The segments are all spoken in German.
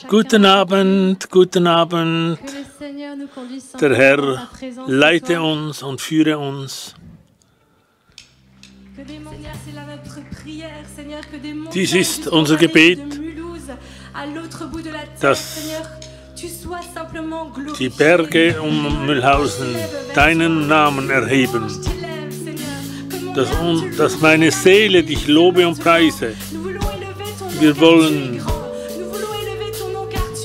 Guten Abend, guten Abend. Der Herr leite uns und führe uns. Dies ist unser Gebet, dass die Berge um Mühlhausen deinen Namen erheben, dass meine Seele dich lobe und preise. Wir wollen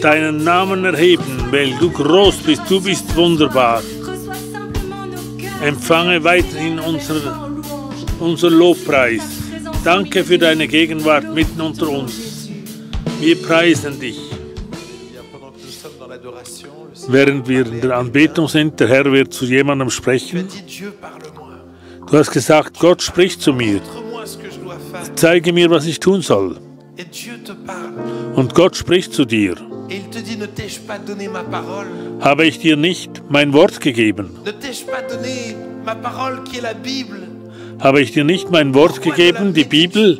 deinen Namen erheben, weil du groß bist, du bist wunderbar. Empfange weiterhin unser Lobpreis. Danke für deine Gegenwart mitten unter uns. Wir preisen dich. Während wir in der Anbetung sind, der Herr wird zu jemandem sprechen. Du hast gesagt, Gott spricht zu mir. Zeige mir, was ich tun soll. Und Gott spricht zu dir. Habe ich dir nicht mein Wort gegeben? Habe ich dir nicht mein Wort gegeben, die Bibel?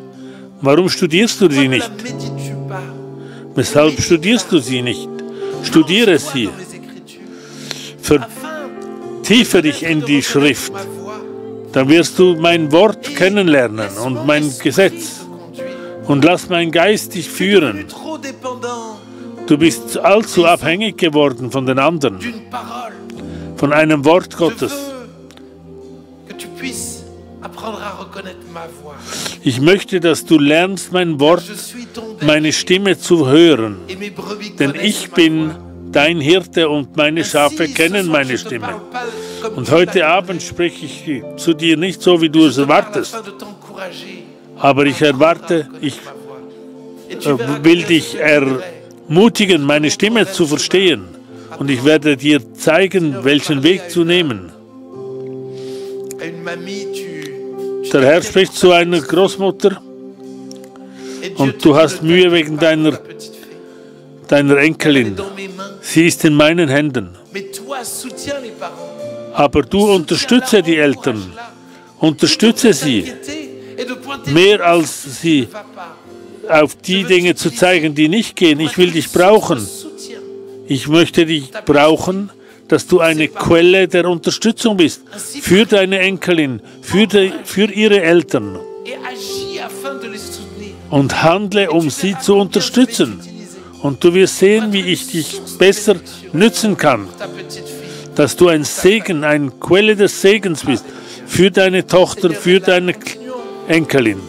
Warum studierst du sie nicht? Weshalb studierst du sie nicht? Studiere sie. Vertiefe dich in die Schrift. Dann wirst du mein Wort kennenlernen und mein Gesetz. Und lass mein Geist dich führen. Du bist allzu abhängig geworden von den anderen, von einem Wort Gottes. Ich möchte, dass du lernst, mein Wort, meine Stimme zu hören. Denn ich bin dein Hirte und meine Schafe kennen meine Stimme. Und heute Abend spreche ich zu dir nicht so, wie du es erwartest. Aber ich will dich ermutigen, meine Stimme zu verstehen. Und ich werde dir zeigen, welchen Weg zu nehmen. Der Herr spricht zu einer Großmutter und du hast Mühe wegen deiner Enkelin. Sie ist in meinen Händen. Aber du unterstütze die Eltern. Unterstütze sie. Mehr als sie auf die Dinge zu zeigen, die nicht gehen. Ich will dich brauchen. Ich möchte dich brauchen, dass du eine Quelle der Unterstützung bist. Für deine Enkelin, für ihre Eltern. Und handle, um sie zu unterstützen. Und du wirst sehen, wie ich dich besser nützen kann. Dass du ein Segen, eine Quelle des Segens bist. Für deine Tochter, für deine Enkelin.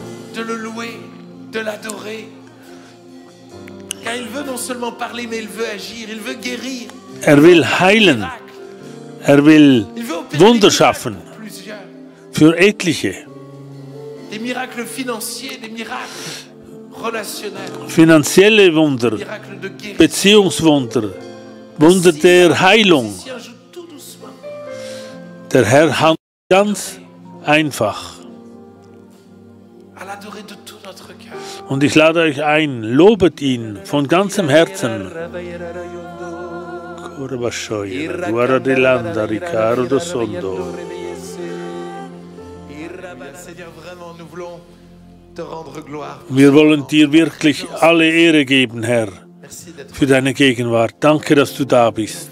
Er will heilen. Er will Wunder schaffen. Für etliche. Finanzielle Wunder, Beziehungswunder, Wunder der Heilung. Der Herr handelt ganz einfach. Und ich lade euch ein, lobet ihn von ganzem Herzen. Wir wollen dir wirklich alle Ehre geben, Herr, für deine Gegenwart. Danke, dass du da bist.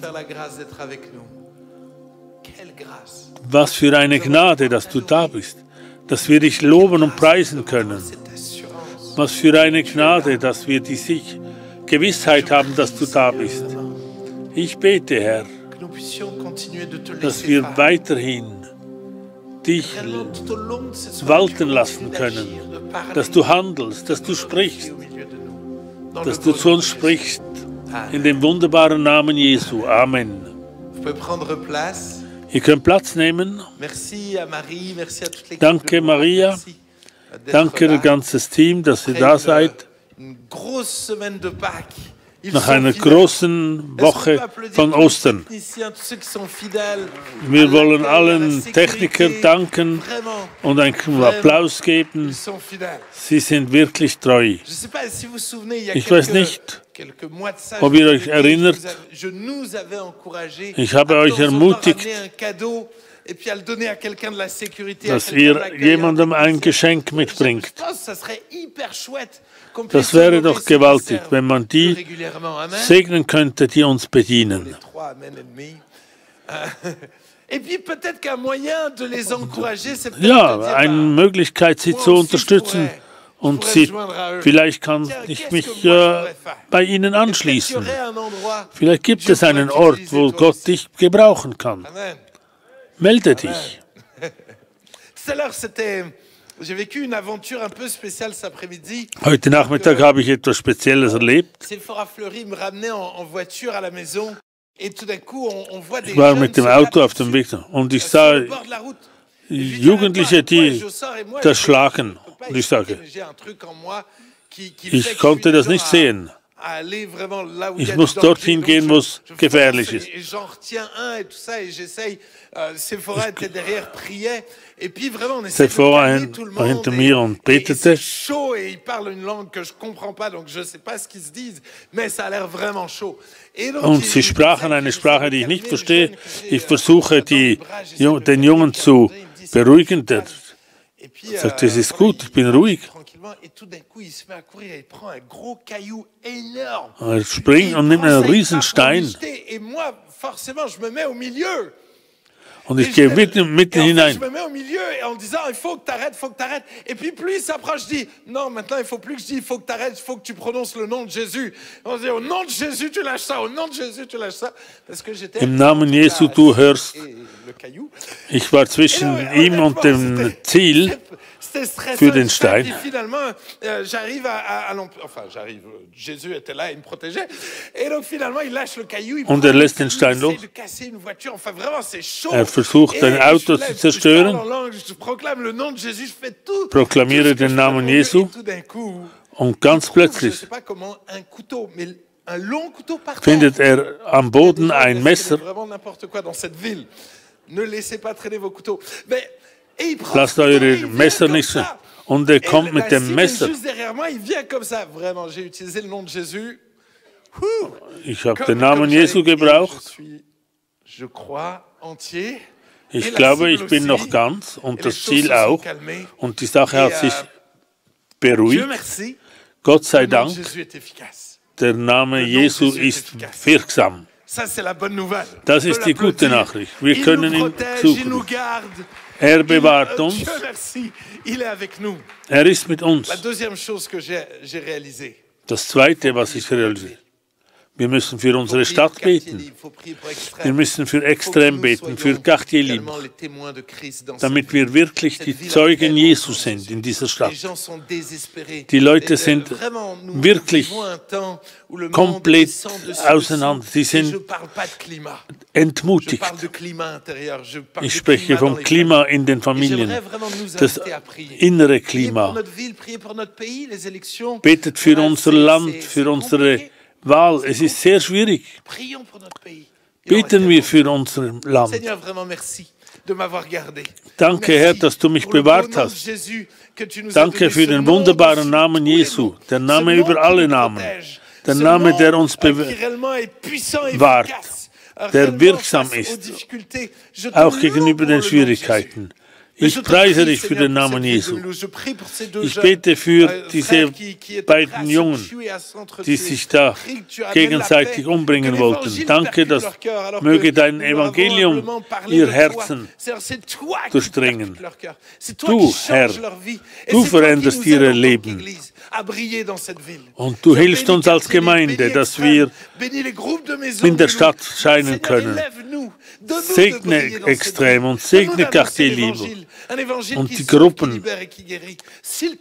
Was für eine Gnade, dass du da bist, dass wir dich loben und preisen können. Was für eine Gnade, dass wir die Gewissheit haben, dass du da bist. Ich bete, Herr, dass wir weiterhin dich walten lassen können, dass du handelst, dass du sprichst, dass du zu uns sprichst, in dem wunderbaren Namen Jesu. Amen. Ihr könnt Platz nehmen. Danke, Maria. Danke, das ganze Team, dass ihr da seid. Nach einer großen Woche von Ostern. Wir wollen allen Technikern danken und einen Applaus geben. Sie sind wirklich treu. Ich weiß nicht, ob ihr euch erinnert, ich habe euch ermutigt, dass ihr jemandem ein Geschenk mitbringt. Das wäre doch gewaltig, wenn man die segnen könnte, die uns bedienen. Ja, eine Möglichkeit, sie zu unterstützen. Und vielleicht kann ich mich bei ihnen anschließen. Vielleicht gibt es einen Ort, wo Gott dich gebrauchen kann. Melde dich. Heute Nachmittag habe ich etwas Spezielles erlebt. Ich war mit dem Auto auf dem Weg und ich sah Jugendliche, die das schlagen. Und ich sage, ich konnte das nicht sehen. Ich muss dorthin gehen, wo es gefährlich ist. Sephora war hinter mir und betete. Und sie sprachen eine Sprache, die ich nicht verstehe. Ich versuche, den Jungen zu beruhigen. Er sagt, es ist gut, ich bin ruhig. Er springt und nimmt einen Riesenstein. Und ich gehe mitten hinein. Im Namen Jesu, du hörst. Ich war zwischen ihm und dem Ziel für den Stein. Und er lässt den Stein los. Er versucht, ein Auto zu zerstören. Proklamiere den Namen Jesu. Und ganz plötzlich findet er am Boden ein Messer. Lasst eure Messer nicht so. Und er kommt mit dem Messer. Ich habe den Namen Jesu gebraucht. Ich glaube, ich bin noch ganz und das Ziel auch. Und die Sache hat sich beruhigt. Gott sei Dank, der Name Jesu ist wirksam. Das ist die gute Nachricht. Wir können ihm suchen. Er bewahrt uns. Er ist mit uns. Das Zweite, was ich realisiere. Wir müssen für unsere Stadt beten. Wir müssen für Extrem beten, für Quartier Libre, damit wir wirklich die Zeugen Jesu sind in dieser Stadt. Die Leute sind wirklich komplett auseinander. Sie sind entmutigt. Ich spreche vom Klima in den Familien, das innere Klima. Betet für unser Land, für unsere Wahl. Es ist sehr schwierig. Beten wir für unser Land. Danke, Herr, dass du mich bewahrt hast. Danke für den wunderbaren Namen Jesu, der Name über alle Namen, der Name, der uns bewahrt, der wirksam ist, auch gegenüber den Schwierigkeiten. Ich preise dich für den Namen Jesu. Ich bete für diese beiden Jungen, die sich da gegenseitig umbringen wollten. Danke, dass möge dein Evangelium ihr Herzen durchdringen. Du, Herr, du veränderst ihre Leben. Und du hilfst uns als Gemeinde, dass wir in der Stadt scheinen können. Segne Extrem und segne Quartier Libre und die Gruppen.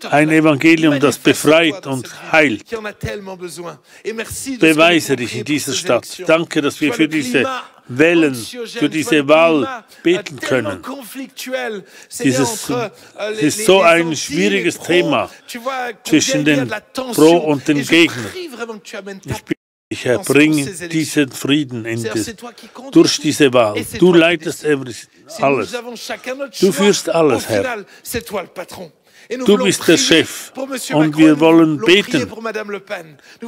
Ein Evangelium, das befreit und heilt. Beweise dich in dieser Stadt. Danke, dass wir für diese Wellen, für diese Wahl beten können. Es ist so ein schwieriges Thema zwischen den Pro und den Gegnern. Herr, bring diesen Frieden durch diese Wahl. Du leitest alles. Du führst alles, Herr. Du bist der Chef und wir wollen beten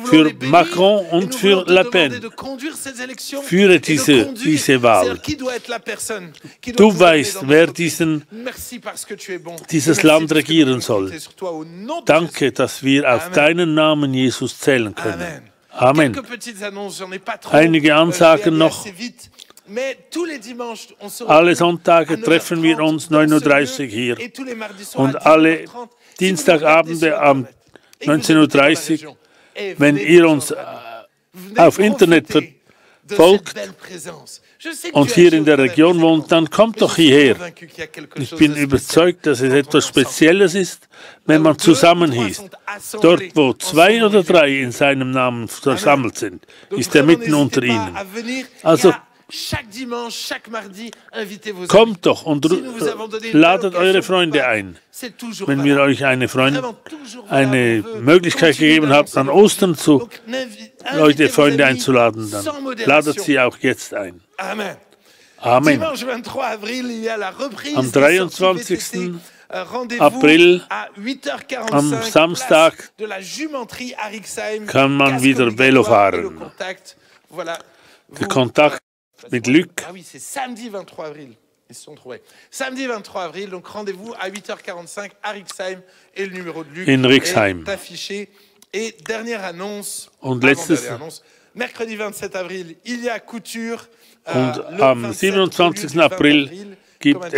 für Macron und für Le Pen. Führe diese Wahl. Du weißt, wer dieses Land regieren soll. Danke, dass wir auf deinen Namen, Jesus, zählen können. Amen. Einige Ansagen noch. Alle Sonntage treffen wir uns 9:30 Uhr hier und alle Dienstagabende um 19:30 Uhr. Wenn ihr uns auf Internet folgt und hier in der Region wohnt, dann kommt doch hierher. Ich bin überzeugt, dass es etwas Spezielles ist, wenn man zusammenhießt. Dort, wo 2 oder 3 in seinem Namen versammelt sind, ist er mitten unter ihnen. Also kommt doch und ladet eure Freunde ein. Wenn wir euch eine Möglichkeit gegeben haben, an Ostern Freunde einzuladen, dann ladet sie auch jetzt ein. Amen. Am 23. April, am Samstag, kann man wieder Velo fahren. Der Kontakt mit Luc. Ah oui, c'est samedi 23 avril. Ils se sont trouvés. Samedi 23 avril, donc rendez-vous à 8h45 à Rixheim et le numéro de Luc est affiché. Et dernière annonce, mercredi 27 avril, il y a couture. Und am 27. April gibt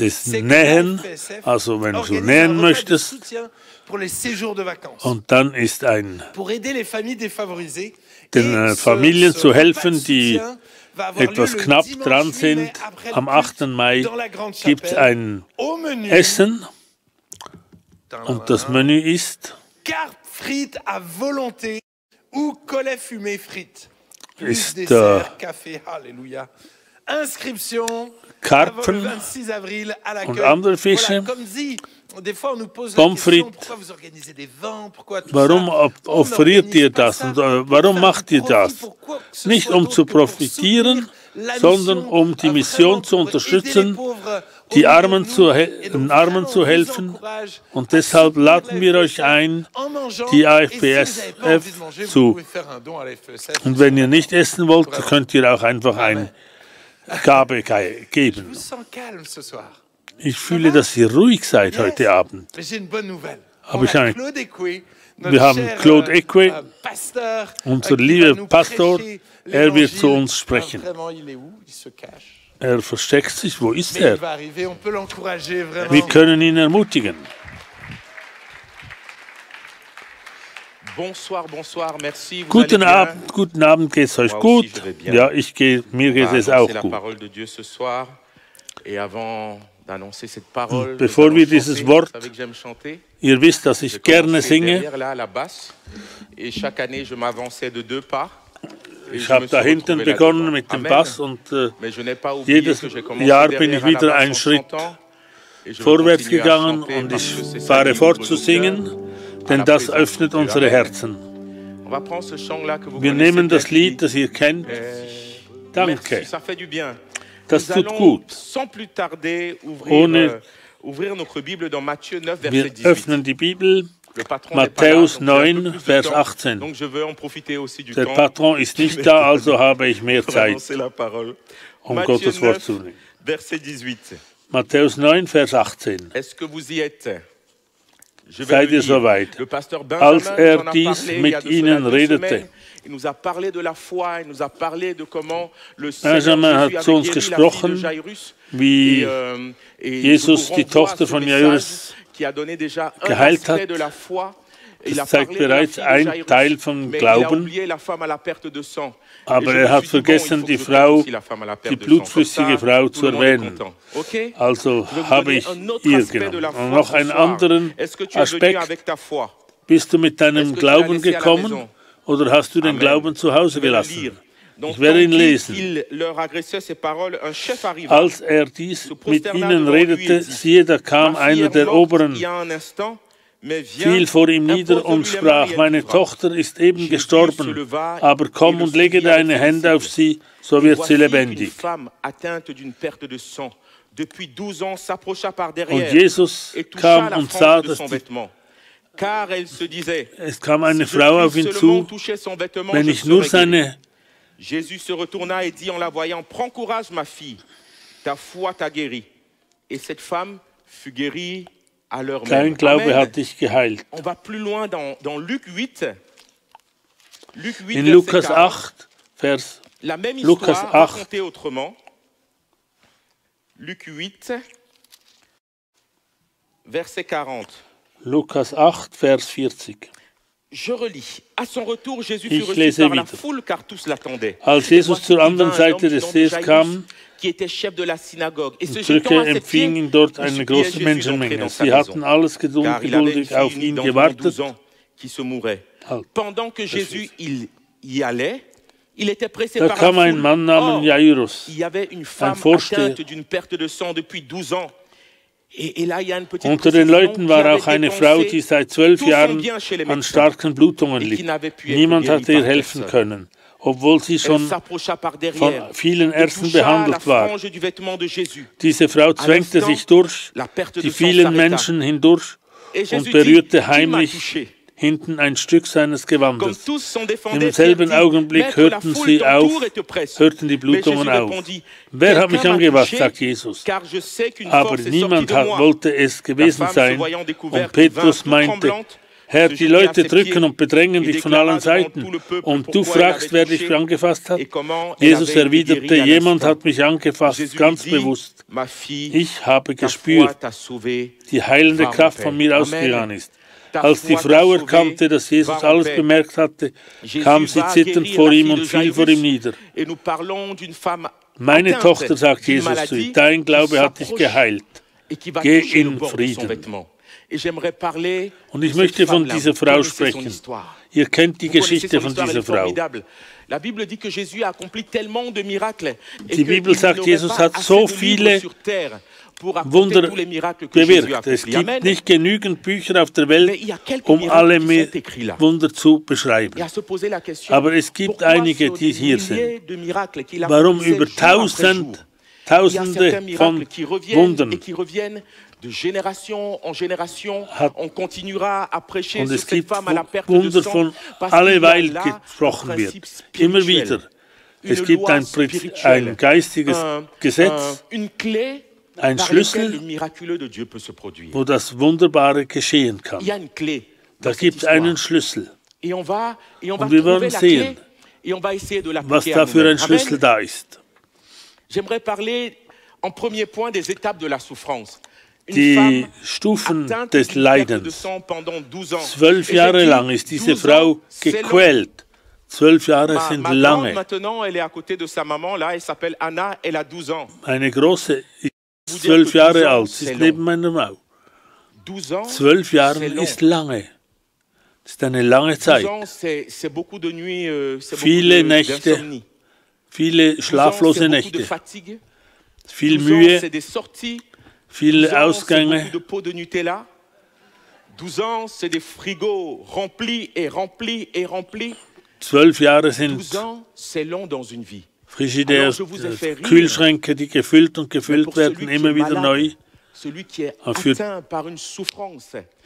es Nähen, also wenn du nähen möchtest. Und dann ist den Familien zu helfen, die etwas knapp dran sind. Am 8. Mai gibt es ein Essen und das Menü ist Karpfen und andere Fische, Pommes frites. Warum offeriert ihr das und warum macht ihr das? Nicht um zu profitieren, sondern um die Mission zu unterstützen, den Armen zu helfen. Und deshalb laden wir euch ein, die AFPSF zu. Und wenn ihr nicht essen wollt, könnt ihr auch einfach eine Gabe geben. Ich fühle, dass ihr ruhig seid heute Abend. Aber wir haben Claude Eque, unser lieber Pastor, er wird zu uns sprechen. Er versteckt sich, wo ist er? Wir können ihn ermutigen. Guten Abend, geht es euch gut? Ja, mir geht es auch gut. Und bevor wir dieses Wort, ihr wisst, dass ich gerne singe. Ich habe da hinten begonnen mit dem Bass und jedes Jahr bin ich wieder einen Schritt vorwärts gegangen und ich fahre fort zu singen, denn das öffnet unsere Herzen. Wir nehmen das Lied, das ihr kennt. Danke. Das tut gut. Wir öffnen die Bibel, Matthäus 9, Vers 18. Der Patron ist nicht da, also habe ich mehr Zeit, um Gottes Wort zu nehmen. Matthäus 9, Vers 18. Seid ihr soweit? Als er dies mit ihnen redete, Benjamin hat zu uns gesprochen, wie Jesus die Tochter von Jairus geheilt hat. Das zeigt bereits ein Teil vom Glauben. Aber er hat vergessen, die blutflüssige Frau zu erwähnen. Also habe ich ihr genommen. Und noch einen anderen Aspekt. Bist du mit deinem Glauben gekommen oder hast du den Glauben zu Hause gelassen? Ich werde ihn lesen. Als er dies mit ihnen redete, siehe, da kam einer der Oberen fiel vor ihm nieder und sprach, meine Tochter ist eben gestorben, aber komm und lege deine Hände auf sie, so wird sie lebendig. Und Jesus kam und sah, dass es kam eine Frau auf ihn zu, wenn ich nur seine... Jésus se retourna et dit en la voyant, prends courage ma fille, ta foi t'a guéri. Et cette femme fut guérie à l'heure même. Dein Glaube hat dich geheilt. On va plus loin dans Luc 8. Luc 8 in Lukas 8, Vers la même Lukas histoire 8. racontée autrement. Luc 8, verset 40. Lukas 8, Vers 40. Je relis. À son retour, Jésus fut reçu par la foule, car tous l'attendaient. Als Jesus zur anderen Seite des Sees kam, empfing ihn dort eine große Menschenmenge. Sie hatten alles geduldig auf ihn gewartet. Da kam ein Mann namens Jairus, ein Vorsteher. Unter den Leuten war auch eine Frau, die seit 12 Jahren an starken Blutungen litt. Niemand hatte ihr helfen können, obwohl sie schon von vielen Ärzten behandelt war. Diese Frau zwängte sich durch die vielen Menschen hindurch und berührte heimlich hinten ein Stück seines Gewandes. Im selben Augenblick hörten die Blutungen auf. Wer hat mich angefasst, sagt Jesus. Aber niemand wollte es gewesen sein. Und Petrus meinte, Herr, die Leute drücken und bedrängen dich von allen Seiten. Und du fragst, wer dich angefasst hat? Jesus erwiderte, jemand hat mich angefasst, ganz bewusst. Ich habe gespürt, die heilende Kraft von mir ausgegangen ist. Als die Frau erkannte, dass Jesus alles bemerkt hatte, kam sie zitternd vor ihm und fiel vor ihm nieder. Meine Tochter, sagt Jesus zu ihr, dein Glaube hat dich geheilt. Geh in Frieden. Und ich möchte von dieser Frau sprechen. Ihr kennt die Geschichte von dieser Frau. Die Bibel sagt, Jesus hat so viele Wunder bewirkt. Es gibt nicht genügend Bücher auf der Welt, um alle Wunder zu beschreiben. Aber es gibt einige, die hier sind. Warum über Tausende von Wundern? Und es gibt Wunder, von alleweil gesprochen wird. Immer wieder. Es gibt ein geistiges Gesetz, ein Schlüssel, wo das Wunderbare geschehen kann. Da gibt es einen Schlüssel. Und wir wollen sehen, was da für ein Schlüssel da ist. Die Stufen des Leidens. 12 Jahre lang ist diese Frau gequält. 12 Jahre sind lange. Eine große ist 12 Jahre alt, sie ist neben meiner Frau. 12 Jahre ist lange. Das ist eine lange Zeit. Viele Nächte, viele schlaflose Nächte, viel Mühe, viele Ausgänge. 12 Jahre sind Frigidaire, Kühlschränke, die gefüllt und gefüllt werden, immer wieder neu.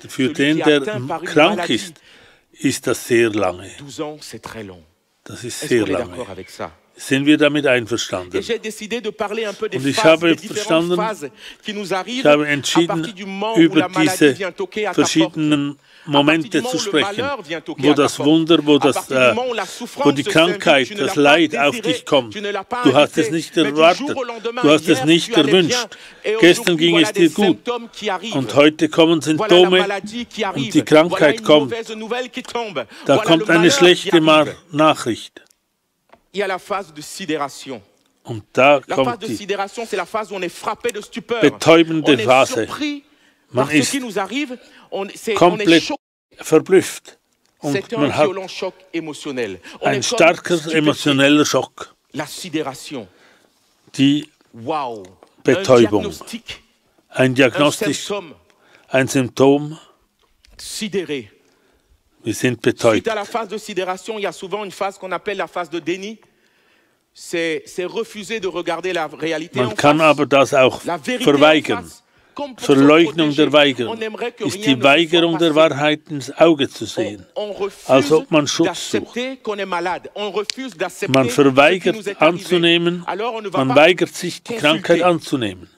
Für den, der krank ist, ist das sehr lange. Das ist sehr lange. Sind wir damit einverstanden? Und ich habe entschieden, über diese verschiedenen Momente zu sprechen, wo das Wunder, wo die Krankheit, das Leid auf dich kommt. Du hast es nicht erwartet, du hast es nicht gewünscht. Gestern ging es dir gut und heute kommen Symptome und die Krankheit kommt. Da kommt eine schlechte Nachricht. Und da kommt die betäubende Phase. Man ist komplett verblüfft und man hat einen starken emotionellen Schock. Die Betäubung, ein Diagnostik, ein Symptom, sidérés. Wir sind betäubt. Suite à la phase de sidération, il y a souvent une phase qu'on appelle la phase de déni. C'est refuser de regarder la réalité en Man kann face. aber das auch La vérité verweigern. en face. Comme pour Verleugnung se protéger, der Weigerung on aimerait que ist rien die ne Weigerung soit der passé. Wahrheit ins Auge zu sehen, On refuse als ob man Schutz sucht. d'accepter qu'on est malade. On refuse d'accepter Man ce qui nous verweigert est arrivé. anzunehmen, Alors on ne va man pas weigert sich, die consulter. Krankheit anzunehmen.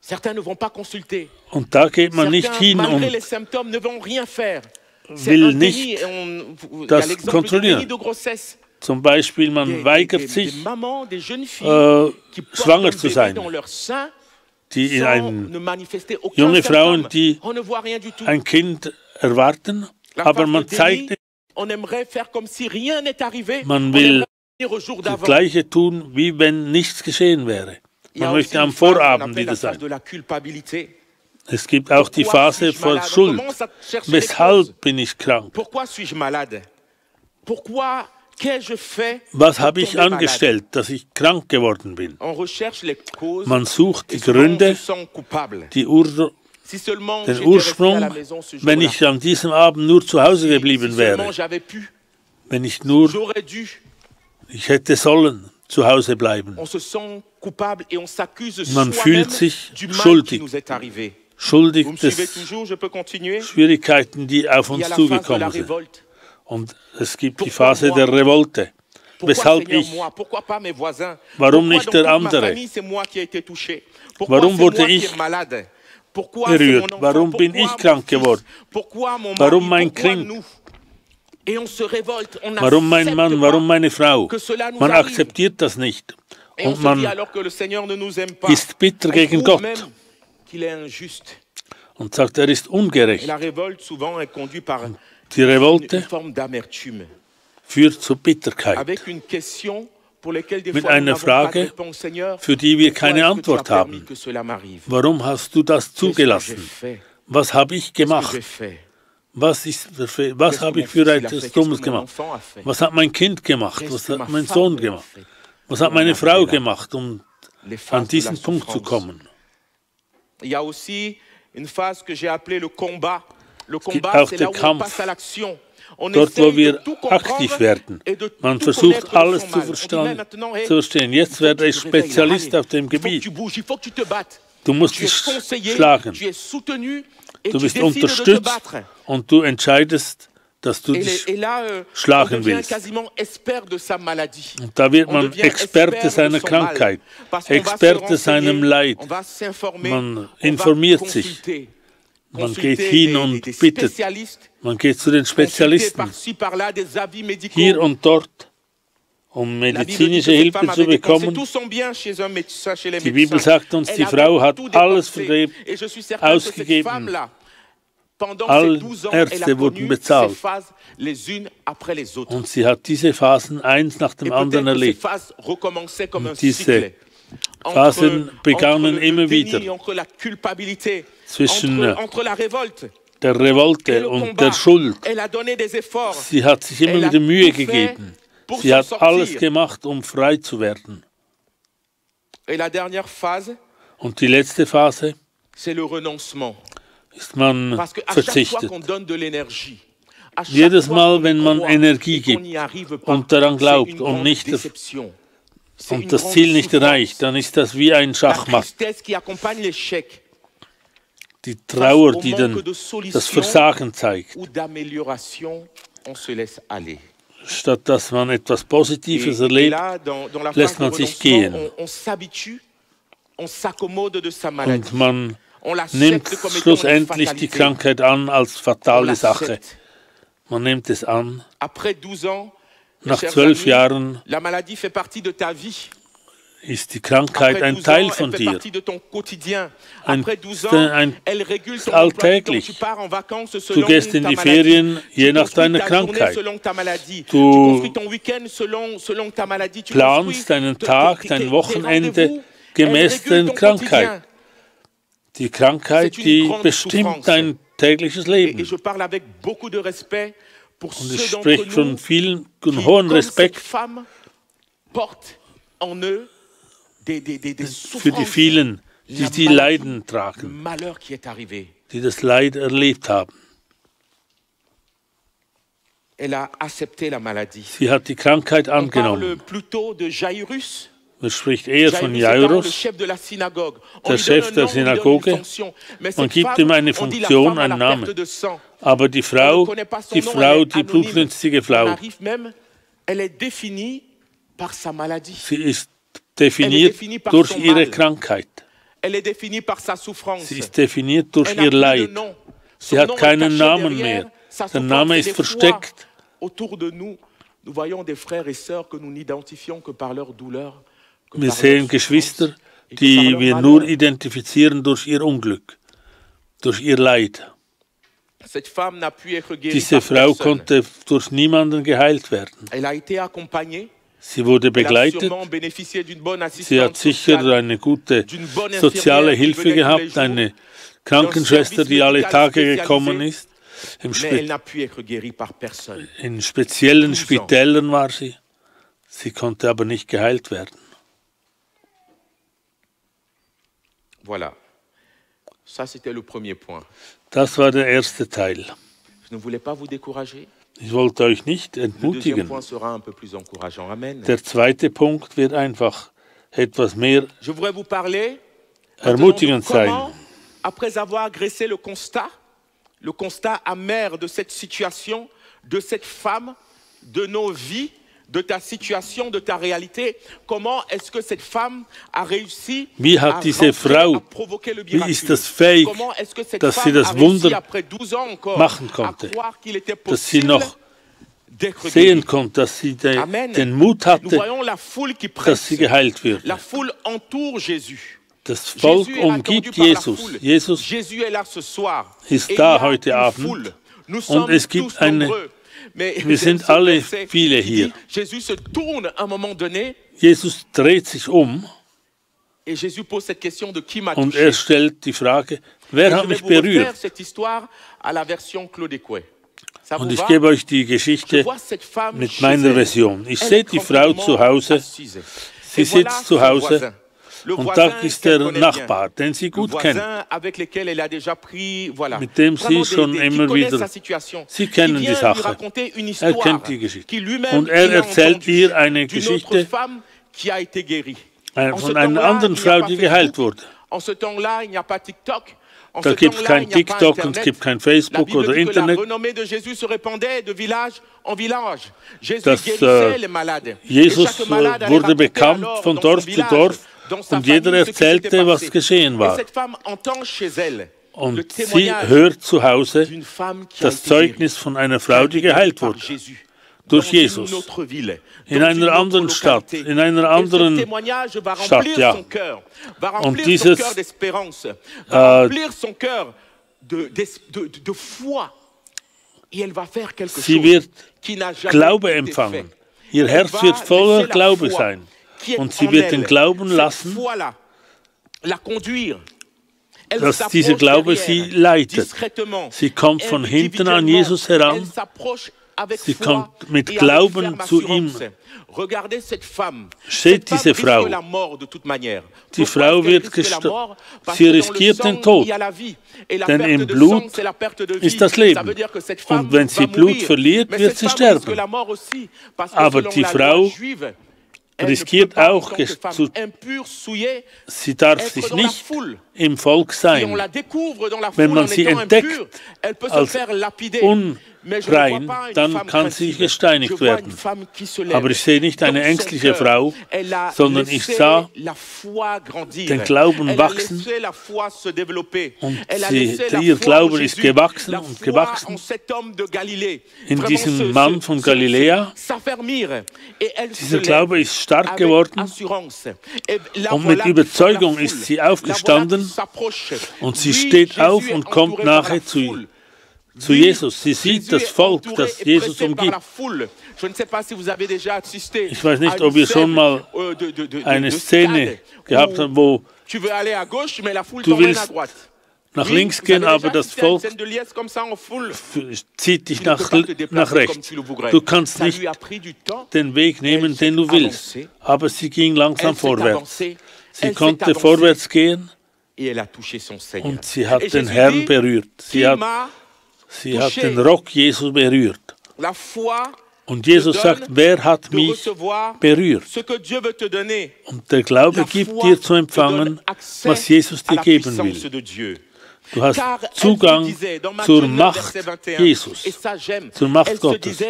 Certains ne vont pas consulter. Und da geht man nicht Certains, hin malgré und les symptômes, ne vont rien faire. C'est will un déni nicht et il y a das l'exemple du kontrollieren. déni de grossesse. Zum Beispiel, man weigert sich, Des mamans, des jeunes filles qui portent schwanger un zu bébé sein. dans leur sein, Die in sans ein, ne manifester aucun junge Frauen, symptôme. die On ne voit rien du tout. ein Kind erwarten, La aber phase man de zeigt déni, nicht, on aimerait faire comme si rien n'est arrivé. man On will aimerait revenir au jour das d'avant. Gleiche tun, wie wenn nichts geschehen wäre. Il y a Man aussi möchte une am phase qu'on Vorabend appelle wieder la phase sein. de la culpabilité. Es gibt auch die Pourquoi Phase suis-je vor malade? On Schuld. commence à chercher les causes. Weshalb bin ich krank? Pourquoi suis-je malade? Pourquoi qu'ai-je fait Was pour habe ich tomber malade? angestellt, dass ich krank geworden bin? On recherche les causes Man sucht die et souvent on se Gründe, sent coupable. die Si seulement den j'étais resté à la Ursprung. maison ce Wenn jour-là. ich an diesem Abend nur zu Hause Si geblieben seulement wäre, j'avais pu, wenn ich nur, j'aurais dû. ich hätte sollen zu Hause bleiben. On se sent coupable et on s'accuse Man soi-même fühlt sich du mal schuldig. qui nous est arrivé. Schuldig Vous me suivez des toujours? Je peux continuer? Schwierigkeiten, die auf Il y uns a la phase de la zugekommen sind. révolte. Und es gibt die Pourquoi Phase moi? der Revolte. Pourquoi Weshalb Seigneur ich? moi? Pourquoi pas mes voisins? Warum Pourquoi nicht dans der toute ma andere? famille, c'est moi qui ai été touché? Pourquoi Warum c'est wurde moi qui ich est malade? Pourquoi berührt? c'est mon enfant? Warum bin Pourquoi ich mon krank fils? geworden? Pourquoi mon Warum mari? mein Pourquoi Kind? nous? Et on se révolte. On Warum mein n'accepte Mann? pas Warum meine Frau? que cela nous Man arrive. akzeptiert das nicht. Et on Und se dit man alors que le Seigneur ne nous aime pas. ist bitter On gegen trouve Gott même qu'il est injuste. und sagt, er ist Et ungerecht. la révolte souvent est conduite par Die une Revolte forme d'amertume. führt zur Bitterkeit, Avec une question pour laquelle des Mit fois nous einer n'avons pas de Frage, réponse. Seigneur, für die wir pourquoi keine est-ce que tu as Antwort permis haben. que cela m'arrive? Warum hast du das Qu'est-ce que j'ai zugelassen? fait? Was habe ich Qu'est-ce que gemacht? j'ai fait? Was Qu'est-ce que habe mon ich für fils, il a etwas fait? Dummes Qu'est-ce que mon gemacht? enfant a fait? Was hat mein Kind gemacht? Qu'est-ce Was que hat ma mein femme Sohn a gemacht? fait? Was hat On meine arrive Frau là. gemacht, um Les phases an de la diesen Punkt zu souffrance. kommen? Il y a aussi une phase que j'ai appelée le combat. Le gibt combat, auch c'est den là où on Kampf. passe à l'action. On Dort, wo essaye de wir tout aktiv comprendre werden. et de Man tout versucht, connaître de alles son zu mal. On dit même maintenant, hey, verstehen. Jetzt il faut werde que ich tu te réveilles, Spezialist allez. auf dem Il faut que Gebiet. tu bouges, il faut que tu te battes. Du musst Tu es dich conseillé, schlagen. tu es soutenu et Du tu bist décides de te unterstützt battre. und du entscheidest, dass du Et, dich et là, on schlagen devient willst. quasiment expert de sa maladie. Und da wird On man devient Experte expert seiner de son mal. Krankheit, Parce qu'on va se Experte seinem renseigner, Leid. on va s'informer, Man on va informiert sich. consulter. Man Consulter geht hin des und bittet. Spécialistes, Man geht zu den consulter Spezialisten, par-ci, par-là des avis médicaux. hier und dort, um La Bible dit que medizinische cette Hilfe femme zu avait dépensé bekommen. tout son bien chez un médecin, chez les Die Bibel médecins. sagt uns, Elle die avait Frau hat tout alles dépensé. Et je suis certain que cette ausgegeben. femme-là, pendant Alle ces 12 ans, elle a Ärzte wurden connu bezahlt. ces phases les unes après les autres. Und sie hat diese Phasen eins nach Et dem peut-être anderen que ces erlebt. phases recommençaient comme un diese cycle. Phasen begannen le immer déni, wieder. entre la culpabilité, Zwischen entre la révolte der et Revolte le und combat. der Schuld. Elle a donné des efforts. Sie hat sich immer Elle a wieder Mühe tout fait gegeben. pour Sie s'en hat sortir. alles gemacht, um frei zu werden. Et la dernière phase, Und die letzte Phase c'est le renoncement. ist man Parce qu'à chaque fois verzichtet. qu'on donne de l'énergie, à chaque Jedes fois Mal, qu'on wenn man croit Energie et qu'on gibt n'y arrive pas, und daran c'est glaubt une und grande nicht déception. C'est une und das grande Ziel nicht souffrance. erreicht, dann ist das wie ein La Schachmatt. tristesse qui accompagne l'échec, Die Trauer, face au die manque dann de das solution Versagen zeigt. ou d'amélioration, on se laisse aller. Statt dass man etwas Positives Et erlebt, là, dans la lässt phase de man sich renoncement, gehen. on s'habitue, on s'accommode de sa maladie. und man On nimmt l'accepte comme étant une schlussendlich die fatalité. Krankheit an als On fatale Sache. l'accepte. Man nimmt es an. Après 12 ans, mes Nach chers 12 amis, Jahren la maladie fait partie de ta vie. ist die Krankheit Après ein 12 Teil ans, von elle fait dir. partie de ton quotidien. Ein- Après 12 ans, ein- elle régule ton alltäglich. emploi du temps. Tu pars en vacances Du selon gehst ta in die maladie. Ferien je Tu nach construis deiner ta journée Krankheit. selon ta maladie. Du Tu construis ton week-end selon ta maladie. Tu planst construis deinen tes- Tag, tes- dein tes Wochenende rendez-vous. gemäß Elle régule der ton Krankheit. quotidien. Die Krankheit, C'est une die grande bestimmt souffrance. dein tägliches Et Leben. je parle avec beaucoup de respect pour Und ich ceux d'entre spreche von nous vielen qui, und hohen comme cette Respekt femme, portent en eux des für die souffrances, vielen, die la die maladie, Leiden le tragen, malheur qui est arrivé. die das Leid erlebt haben. Sie hat die Krankheit angenommen. Man spricht eher von Jairus, der Chef der Synagoge. Man gibt ihm eine Funktion, einen Namen. Aber die Frau, die blutrünstige Frau, sie ist definiert durch ihre Krankheit. Sie ist definiert durch ihr Leid. Sie hat keinen Namen mehr. Der Name ist versteckt. Wir sehen Geschwister, die wir nur identifizieren durch ihr Unglück, durch ihr Leid. Diese Frau konnte durch niemanden geheilt werden. Sie wurde begleitet. Sie hat sicher eine gute soziale Hilfe gehabt, eine Krankenschwester, die alle Tage gekommen ist. In speziellen Spitälern war sie. Sie konnte aber nicht geheilt werden. Voilà. Ça, c'était le premier point. Das war der erste Teil. Je ne voulais pas vous décourager. Ich wollte euch nicht entmutigen. Le deuxième point sera un peu plus encourageant. Amen. Der zweite Punkt wird einfach etwas mehr Je voudrais vous parler ermutigend sein. Après avoir dressé le constat amer de cette situation, de cette femme, de nos vies, de ta situation, de ta réalité, comment est-ce que cette femme a réussi à provoquer le miracle? Wie ist das fähig, Comment est-ce que cette dass sie femme das a réussi Wunder après 12 ans encore machen à konnte, croire qu'il était dass sie possible noch d'être sehen guérie? konnte, dass sie Amen. den Mut Nous hatte, voyons la foule qui dass presse. sie geheilt würde. La foule entoure Jésus. Das Volk Jésus est attendu umgibt par la Jesus. foule. Jesus Jésus est là ce soir. ist Et il y da a heute une Abend. foule. Nous Und sommes es gibt tous eine, nombreux. Mais wir sind alle viele hier. Jésus se tourne à un moment donné Jesus dreht sich et Jésus pose cette question de qui m'a und touché. stellt die Frage, wer Je hat vais mich vous refaire berührt? cette histoire à la version Claude Écouet. Ça Und vous ich va? gebe euch die Je Geschichte vois cette femme mit chez meiner elle. Version. Ich Elle sehe est die Frau zu tranquillement Hause. assise. Sie Et voilà sitzt zu son Hause voisin. Le und voisin da ist qu'elle der connaît Nachbar, den sie Le gut kennt. voisin avec lequel elle a déjà pris, voilà. Mit dem Vraiment sie schon qui immer connaît wieder, sa situation. sie kennen Qui die vient lui Sache. raconter une Er histoire kennt die Geschichte. qui lui-même Und er il a erzählt entendu ihr eine d'une autre Geschichte femme qui a été guérie. En ce von einer temps-là, anderen il n'y a Frau, pas die Facebook. geheilt wurde. En ce temps-là, il n'y a pas TikTok. En Da ce gibt es temps-là, kein il n'y a pas TikTok und es Internet. gibt kein La Facebook Bible oder dit que la Internet. renommée de Jésus se répandait de village en village. Jésus Dass, guérissait les malades. Jesus Et chaque malade allait wurde raconter bekannt alors von dans son Dorf zu village, Dorf dans sa und jeder famille, ce qui s'était erzählte, was passé. geschehen Et war. cette femme entend chez elle le Und sie témoignage hört zu Hause d'une femme qui a das été guérie, Zeugnis von einer Frau, die geheilt par wurde. Jésus. Durch Dans Jesus. une autre ville, In dans einer une anderen autre Stadt, localité. in einer Et ce anderen témoignage va Stadt, remplir ja. son cœur, va Und remplir son dieses, cœur d'espérance, va remplir son cœur de foi. Et elle va faire quelque sie chose wird qui n'a jamais Glaube été empfangen. fait. Ihr Elle Herz va wird voller laisser la Glaube foi sein. qui est Und sie en wird elle. den Glauben Cette lassen, foi-là, la conduire. Elle dass s'approche dieser Glaube derrière, sie leitet. discrètement, Sie kommt von hinten an Jesus heran. elle s'approche avec Sie foi kommt mit et avec Glauben ferme zu assurance. ihm. Regardez cette femme. Seht Cette femme diese risque Frau. la mort de toute manière. Die Pourquoi Frau est-ce qu'elle wird risque la mort? Parce sie que dans le riskiert sang, den Tod. il y a la vie. Et la Denn perte im de Blut sang, c'est la perte de vie. ist das Ça Leben. veut dire que cette femme Und wenn sie va Blut mourir. verliert, Mais wird cette sie femme risque sterben. la mort aussi, parce que Aber selon die la Frau loi juive, elle ne riskiert peut pas, en auch, tant que femme impure, souillée, Sie darf être sich dans la nicht foule. im Volk Si on sein. la découvre dans la Wenn foule man en sie étant entdeckt impure, elle peut se als faire lapider. Mais je ne unrein, vois pas une dann femme kann sie craintive. gesteinigt Je vois werden. une femme qui se lève. Aber ich sehe nicht eine Dans son ängstliche cœur, Frau, elle a sondern ich laissé sah la foi grandir. den Glauben Elle a wachsen. laissé la foi se développer. Und Elle a laissé la ihr foi en Glaube ist Jésus, gewachsen la und foi gewachsen en cet homme de Galilée. in Vraiment diesem Mann von Galiläa. s'affermir. Et elle se Dieser lève Glaube ist stark avec geworden assurance. Et la und voilà mit qui fait la Überzeugung foule. ist sie La voilà aufgestanden qui s'approche. und sie Lui, steht Jésus auf est und kommt entouré par la nachher foule. zu Jesus. Sie sieht Jésus das est Volk, entouré das et Jesus pressé par umgibt. la foule. Je ne sais pas si vous avez déjà assisté Ich weiß nicht, à ob une ihr schon scène, mal eine de Szene stade gehabt où habt, wo tu veux aller à gauche, mais la foule du t'emmène à willst droite. nach Oui, links vous gehen, avez aber déjà das assisté à une Volk scène de liesse comme ça en foule. zieht dich Tu ne peux pas te déplacer nach comme rechts. tu le voudrais. Du kannst Ça nicht lui a pris du temps. den Weg nehmen, den du willst. avancée. Aber sie ging langsam Elle s'est vorwärts. avancée. Sie Elle s'est konnte avancée. vorwärts gehen Et elle a touché son Seigneur. und sie hat Et den Jésus Herrn dit, berührt. qui Sie hat m'a den touché? Rock Jesus berührt. Und Jesus sagt, wer hat mich berührt? Und der Glaube gibt dir zu empfangen, was Jesus dir geben will. Du hast Zugang zur Macht Jesus, zur Macht Gottes.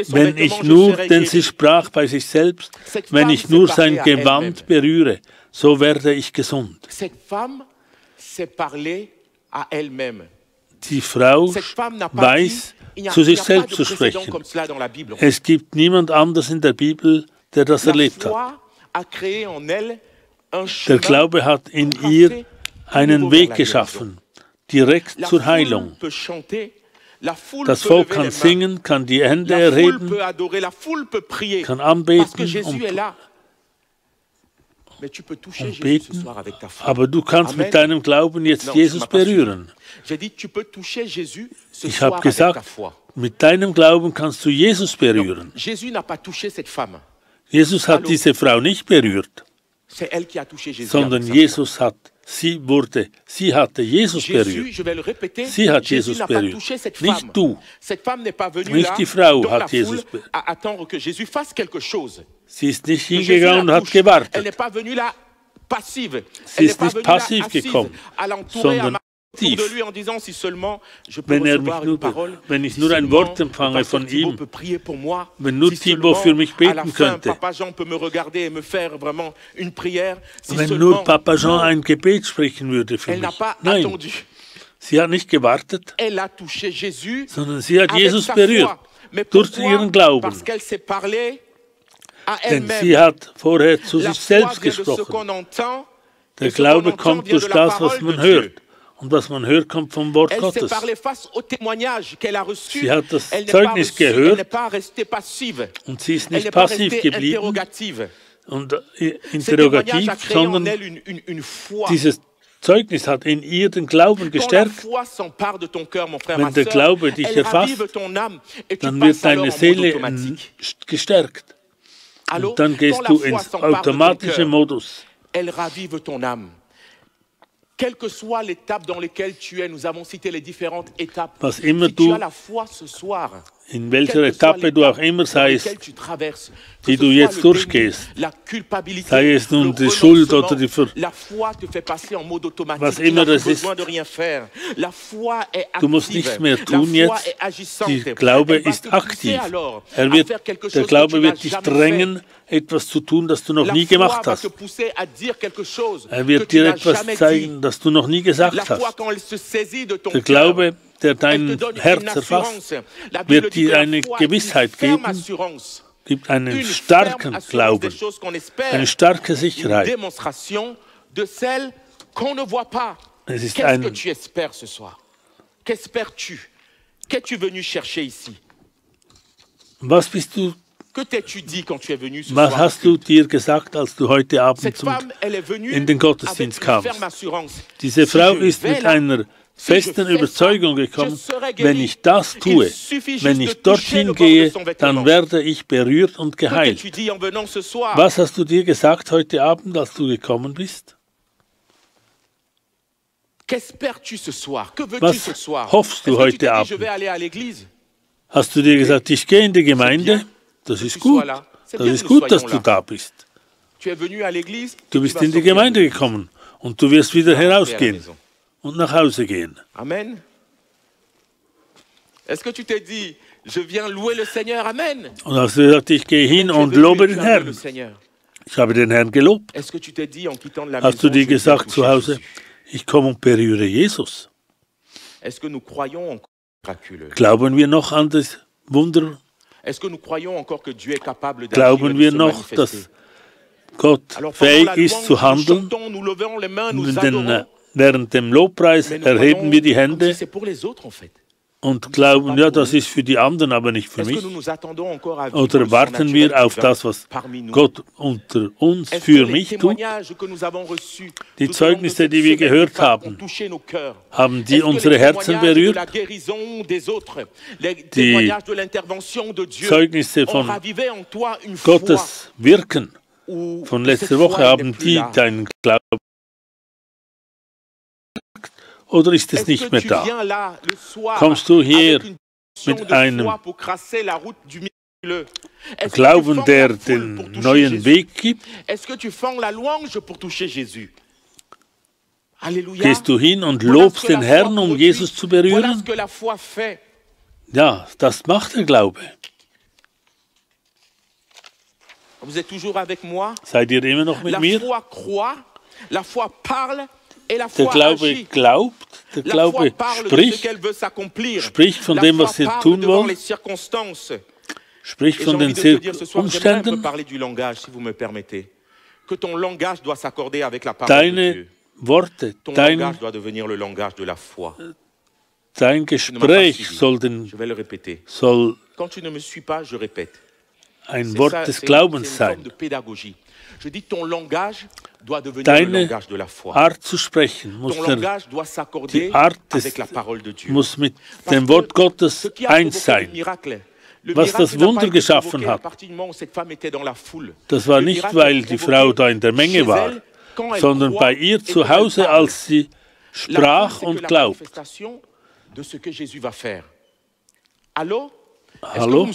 Wenn ich nur, denn sie sprach bei sich selbst, wenn ich nur sein Gewand berühre, so werde ich gesund. Die Frau weiß, zu sich selbst zu sprechen. Es gibt niemand anders in der Bibel, der das erlebt hat. Der Glaube hat in ihr einen Weg geschaffen, direkt zur Heilung. Das Volk kann singen, kann die Hände erheben, kann anbeten und beten, aber du kannst mit deinem Glauben jetzt Jesus berühren. Ich habe gesagt, mit deinem Glauben kannst du Jesus berühren. Jesus hat diese Frau nicht berührt, sondern Jesus hat sie hatte Jesus berührt. Sie hat Jesus berührt, nicht du. Nicht die Frau hat Jesus berührt. Sie ist nicht hingegangen und hat gewartet. Sie ist nicht passiv gekommen, sondern aktiv. Wenn ich nur ein Wort empfange von ihm, wenn nur Thibaut für mich beten könnte, wenn nur Papa Jean ein Gebet sprechen würde für mich. Nein, sie hat nicht gewartet, sondern sie hat Jesus berührt durch ihren Glauben. Denn sie hat vorher zu sich selbst gesprochen. Der Glaube kommt durch das, was man hört. Und was man hört, kommt vom Wort Gottes. Sie hat das Zeugnis gehört und sie ist nicht passiv geblieben und interrogativ, sondern dieses Zeugnis hat in ihr den Glauben gestärkt. Wenn der Glaube dich erfasst, dann wird deine Seele gestärkt. Und dann gehst du ins automatische Modus. Quelle que soit l'étape dans laquelle tu es, nous avons cité les différentes étapes. Was immer du, in welcher Etappe du auch immer seist, die du jetzt durchgehst, sei es nun die Schuld oder die was immer das ist, du musst nichts mehr tun jetzt, der Glaube ist aktiv. Der Glaube wird dich drängen, etwas zu tun, das du noch nie gemacht hast. Er wird dir etwas zeigen, das du noch nie gesagt hast. Der Glaube, der dein Herz erfasst, wird dir eine Gewissheit geben, gibt einen starken Glauben, eine starke Sicherheit. Es ist ein... Was bist du? Was hast du dir gesagt, als du heute Abend in den Gottesdienst kamst? Diese Frau ist mit einer festen Überzeugung gekommen, wenn ich das tue, wenn ich dorthin gehe, dann werde ich berührt und geheilt. Was hast du dir gesagt heute Abend, als du gekommen bist? Was hoffst du heute Abend? Hast du dir gesagt, ich gehe in die Gemeinde? Das ist gut. Das ist gut, dass du da bist. Du bist in die Gemeinde gekommen und du wirst wieder herausgehen und nach Hause gehen. Amen. Und hast du gesagt, ich gehe hin und lobe den Herrn. Ich habe den Herrn gelobt. Hast du dir gesagt zu Hause, ich komme und berühre Jesus? Glauben wir noch an das Wunder? Glauben wir noch, dass Gott fähig ist zu handeln? Während dem Lobpreis erheben wir die Hände und glauben, ja, das ist für die anderen, aber nicht für mich. Oder warten wir auf das, was Gott unter uns für mich tut? Die Zeugnisse, die wir gehört haben, haben die unsere Herzen berührt? Die Zeugnisse von Gottes Wirken von letzter Woche, haben die deinen Glauben? Oder ist es nicht mehr da? Kommst du hier mit einem Glauben, der den neuen Weg gibt? Gehst du hin und lobst den Herrn, um Jesus zu berühren? Ja, das macht der Glaube. Seid ihr immer noch mit mir? Der Glaube glaubt, der Glaube spricht von dem, was er tun will, spricht von den Umständen. Deine Worte, dein Gespräch soll ein Wort des Glaubens sein. Deine Art zu sprechen muss muss mit dem Wort Gottes eins sein. Was das Wunder geschaffen hat, das war nicht, weil die Frau da in der Menge war, sondern bei ihr zu Hause, als sie sprach und glaubt. Hallo?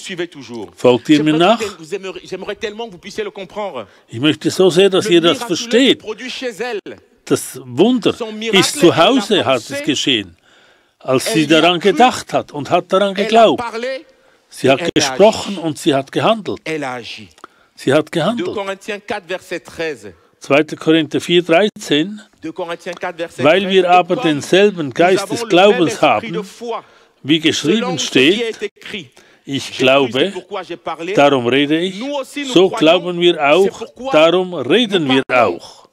Folgt ihr mir nach? Ich möchte so sehr, dass ihr das versteht. Das Wunder ist zu Hause, hat es geschehen, als sie daran gedacht hat und hat daran geglaubt. Sie hat gesprochen und sie hat gehandelt. Sie hat gehandelt. 2. Korinther 4,13. Weil wir aber denselben Geist des Glaubens haben, wie geschrieben steht, ich glaube, darum rede ich, so glauben wir auch, darum reden wir auch.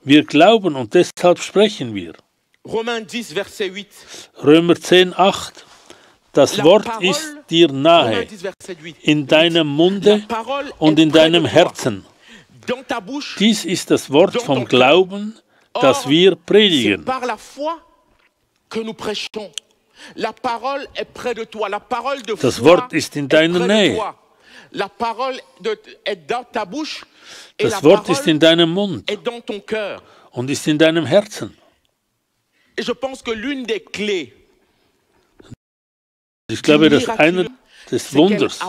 Wir glauben und deshalb sprechen wir. Römer 10,8. Das Wort ist dir nahe, in deinem Munde und in deinem Herzen. Dies ist das Wort vom Glauben, das wir predigen. Das Wort ist in deiner Nähe. Das Wort ist in deinem Mund und ist in deinem Herzen. Ich glaube, dass einer des Wunders,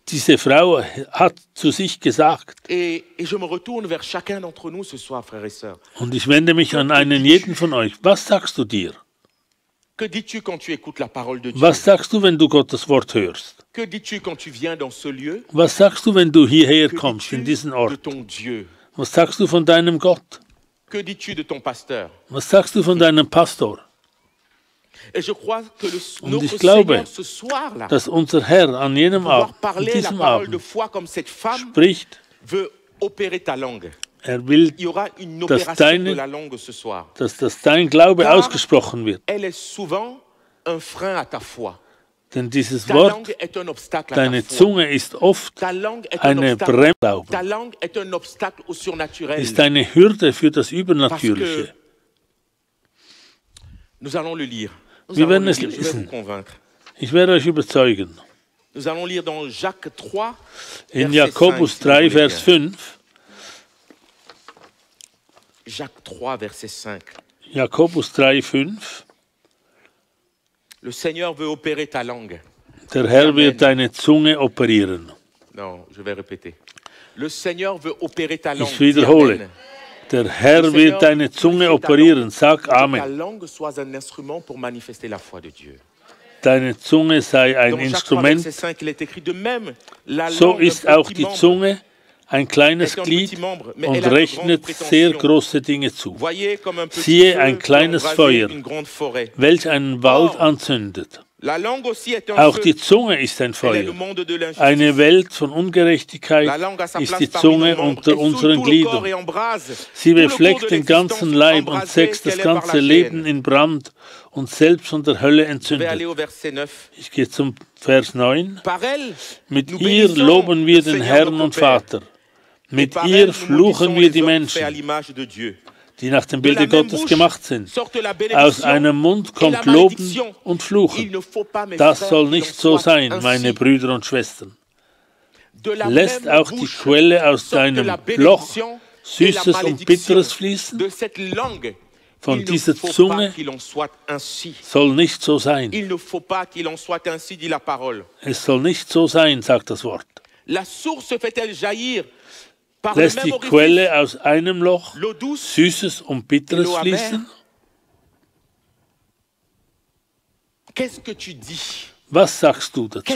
diese Frau hat zu sich gesagt, und ich wende mich an einen jeden von euch, was sagst du dir? Was sagst du, wenn du Gottes Wort hörst? Was sagst du, wenn du hierher kommst, in diesen Ort? Was sagst du von deinem Gott? Was sagst du von deinem Pastor? Und ich glaube, dass unser Herr an jenem Abend, an diesem Abend, spricht, er will, dass dein Glaube ausgesprochen wird. Denn dieses Wort, deine Zunge ist oft eine Bremse, ist eine Hürde für das Übernatürliche. Wir werden es lesen. Ich werde euch überzeugen. In Jakobus 3, Vers 5. Jakobus 3, 5. Der Herr wird deine Zunge operieren. Ich wiederhole. Der Herr wird deine Zunge operieren. Sag Amen. Deine Zunge sei ein Instrument. So ist auch die Zunge ein kleines Glied und rechnet sehr große Dinge zu. Siehe ein kleines Feuer, welch einen Wald anzündet. Auch die Zunge ist ein Feuer. Eine Welt von Ungerechtigkeit ist die Zunge unter unseren Gliedern. Sie befleckt den ganzen Leib und setzt das ganze Leben in Brand und selbst von der Hölle entzündet. Ich gehe zum Vers 9. Mit ihr loben wir den Herrn und Vater. Mit ihr fluchen wir die Menschen, die nach dem Bilde Gottes gemacht sind. Aus einem Mund kommt Loben und Fluchen. Das soll nicht so sein, meine Brüder und Schwestern. Lässt auch die Quelle aus deinem Loch Süßes und Bitteres fließen? von dieser Zunge soll nicht so sein. Es soll nicht so sein, sagt das Wort. Lässt die Quelle aus einem Loch Süßes und Bitteres fließen? Was sagst du dazu?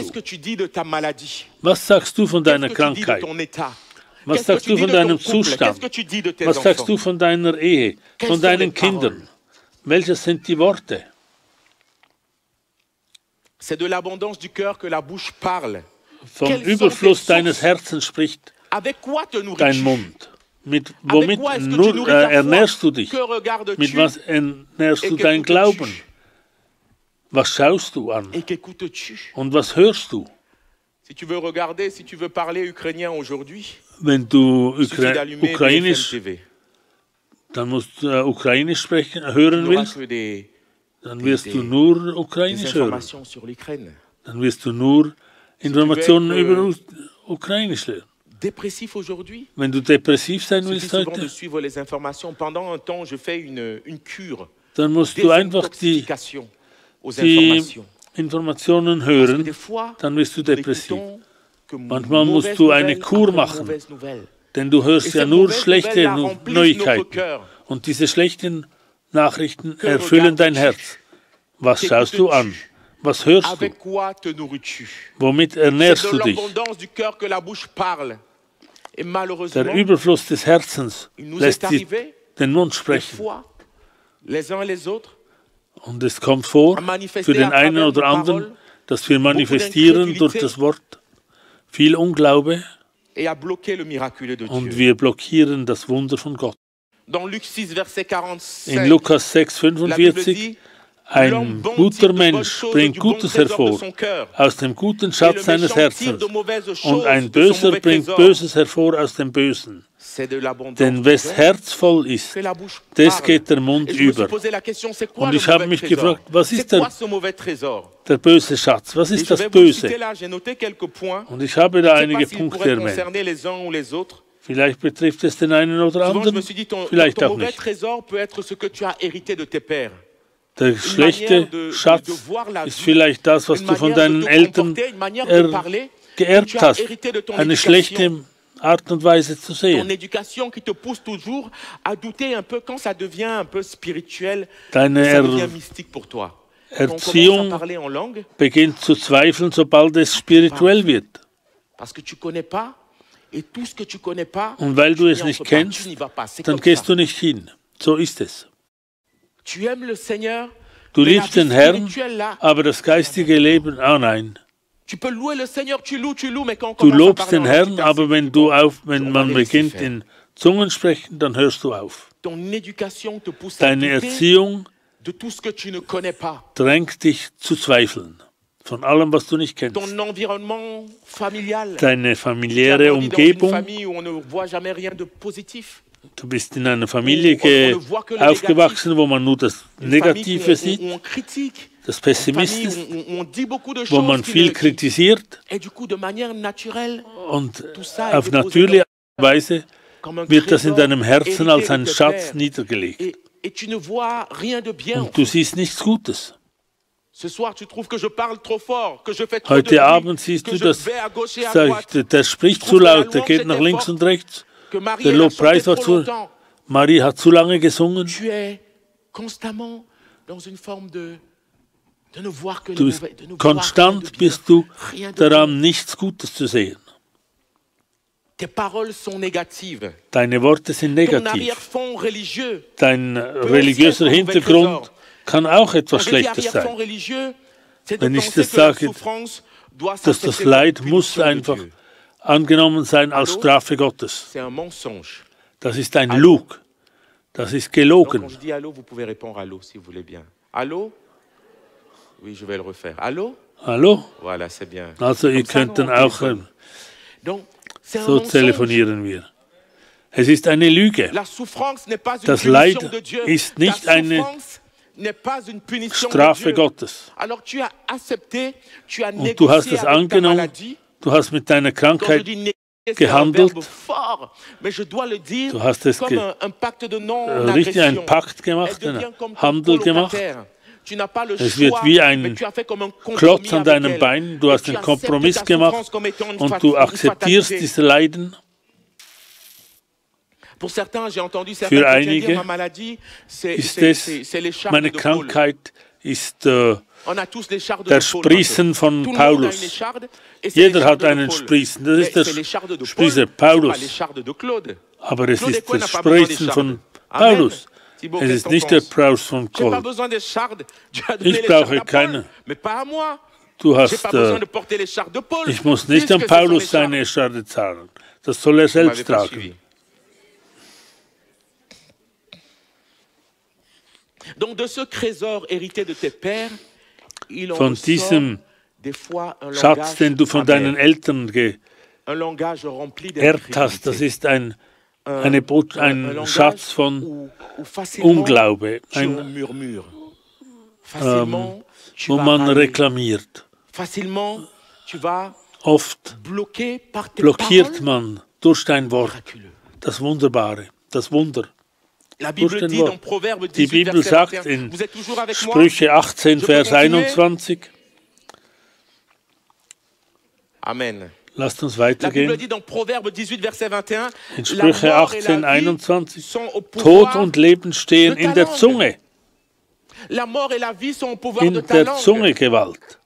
Was sagst du von deiner Krankheit? Was sagst du von deinem Zustand? Was sagst du von deiner Ehe, von deinen Kindern? Welche sind die Worte? Vom Überfluss deines Herzens spricht dein Mund. Womit ernährst du dich? Mit was ernährst du deinen Glauben? Was schaust du an? Und was hörst du? Wenn du ukrainisch, dann musst du ukrainisch sprechen, hören willst, dann wirst du nur ukrainisch hören. Dann wirst du nur Informationen über ukrainisch hören. Wenn du depressiv sein willst heute, dann musst du einfach die Informationen hören, dann wirst du depressiv. Manchmal musst du eine Kur machen, denn du hörst ja nur schlechte Neuigkeiten. Und diese schlechten Nachrichten erfüllen dein Herz. Was schaust du an? Was hörst du? Womit ernährst du dich? Der Überfluss des Herzens lässt den Mund sprechen. Und es kommt vor, für den einen oder anderen, dass wir manifestieren durch das Wort viel Unglaube und wir blockieren das Wunder von Gott. In Lukas 6,45 ein guter Mensch bringt Gutes hervor aus dem guten Schatz seines Herzens und ein Böser bringt Böses hervor aus dem Bösen. Denn wes Herz voll ist, das geht der Mund über. Und ich habe mich gefragt, was ist der böse Schatz? Was ist das Böse? Und ich habe da einige Punkte erwähnt. Vielleicht betrifft es den einen oder anderen, vielleicht auch nicht. Der schlechte Schatz ist vielleicht das, was du von deinen Eltern geerbt hast, eine schlechte Art und Weise zu sehen. Deine Erziehung beginnt zu zweifeln, sobald es spirituell wird. Und weil du es nicht kennst, dann gehst du nicht hin. So ist es. Du liebst den Herrn, aber das geistige Leben, nein. Du lobst den Herrn, aber wenn man beginnt in Zungen sprechen, dann hörst du auf. Deine Erziehung drängt dich zu zweifeln von allem, was du nicht kennst. Deine familiäre Umgebung. Du bist in einer Familie aufgewachsen, wo man nur das Negative sieht, das Pessimistische, wo man viel kritisiert. Und auf natürliche Weise wird das in deinem Herzen als ein Schatz niedergelegt. Und du siehst nichts Gutes. Heute Abend siehst du, dass der spricht zu laut, der geht nach links und rechts. Der Lobpreis war zu... Marie hat zu lange gesungen. Du bist konstant bist du daran, nichts Gutes zu sehen. Deine Worte sind negativ. Dein religiöser Hintergrund kann auch etwas Schlechtes sein. Wenn ich das sage, dass das Leid muss einfach angenommen sein als Strafe Gottes. Das ist ein Lug. Das ist gelogen. Hallo? Also ihr könnt dann auch, so telefonieren wir. Es ist eine Lüge. Das Leid ist nicht eine Strafe Gottes. Und du hast es angenommen, du hast mit deiner Krankheit gehandelt. Du hast es richtig einen Pakt gemacht, einen Handel gemacht. Es wird wie ein Klotz an deinem Bein. Du hast einen Kompromiss gemacht und du akzeptierst diese Leiden. Für einige ist es, meine Krankheit ist der Sprießen von Paulus. Jeder hat einen Sprießen, das ist der Sprießer Paulus. Aber es ist das Sprießen von Paulus. Es ist nicht der Preis von Gold. Ich brauche keine. Du hast, ich muss nicht an Paulus seine Escharde zahlen. Das soll er selbst tragen. Von diesem Schatz, den du von deinen Eltern geerbt hast, das ist ein Schatz von Unglaube, wo man reklamiert. Oft blockiert man durch dein Wort das Wunderbare, das Wunder. Durch dein Wort. Die Bibel sagt in Sprüche 18, Vers 21, Amen. Lasst uns weitergehen. In Sprüche 18, 21, Tod und Leben stehen in der Zunge. In der Zunge Gewalt.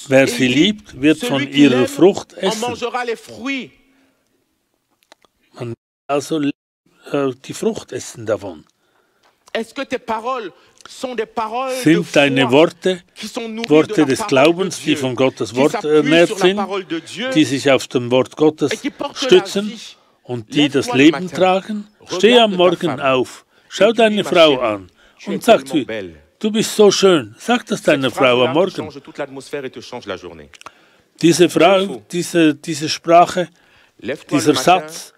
Wer sie liebt, wird von ihrer Frucht essen. Man wird also die Frucht essen davon. Sind deine Worte Worte des Glaubens, die von Gottes Wort ernährt sind, die sich auf dem Wort Gottes stützen und die das Leben tragen? Steh am Morgen auf, schau deine Frau an und sag zu ihr, du bist so schön. Sag das deiner Frau am Morgen. Diese Sprache, dieser Satz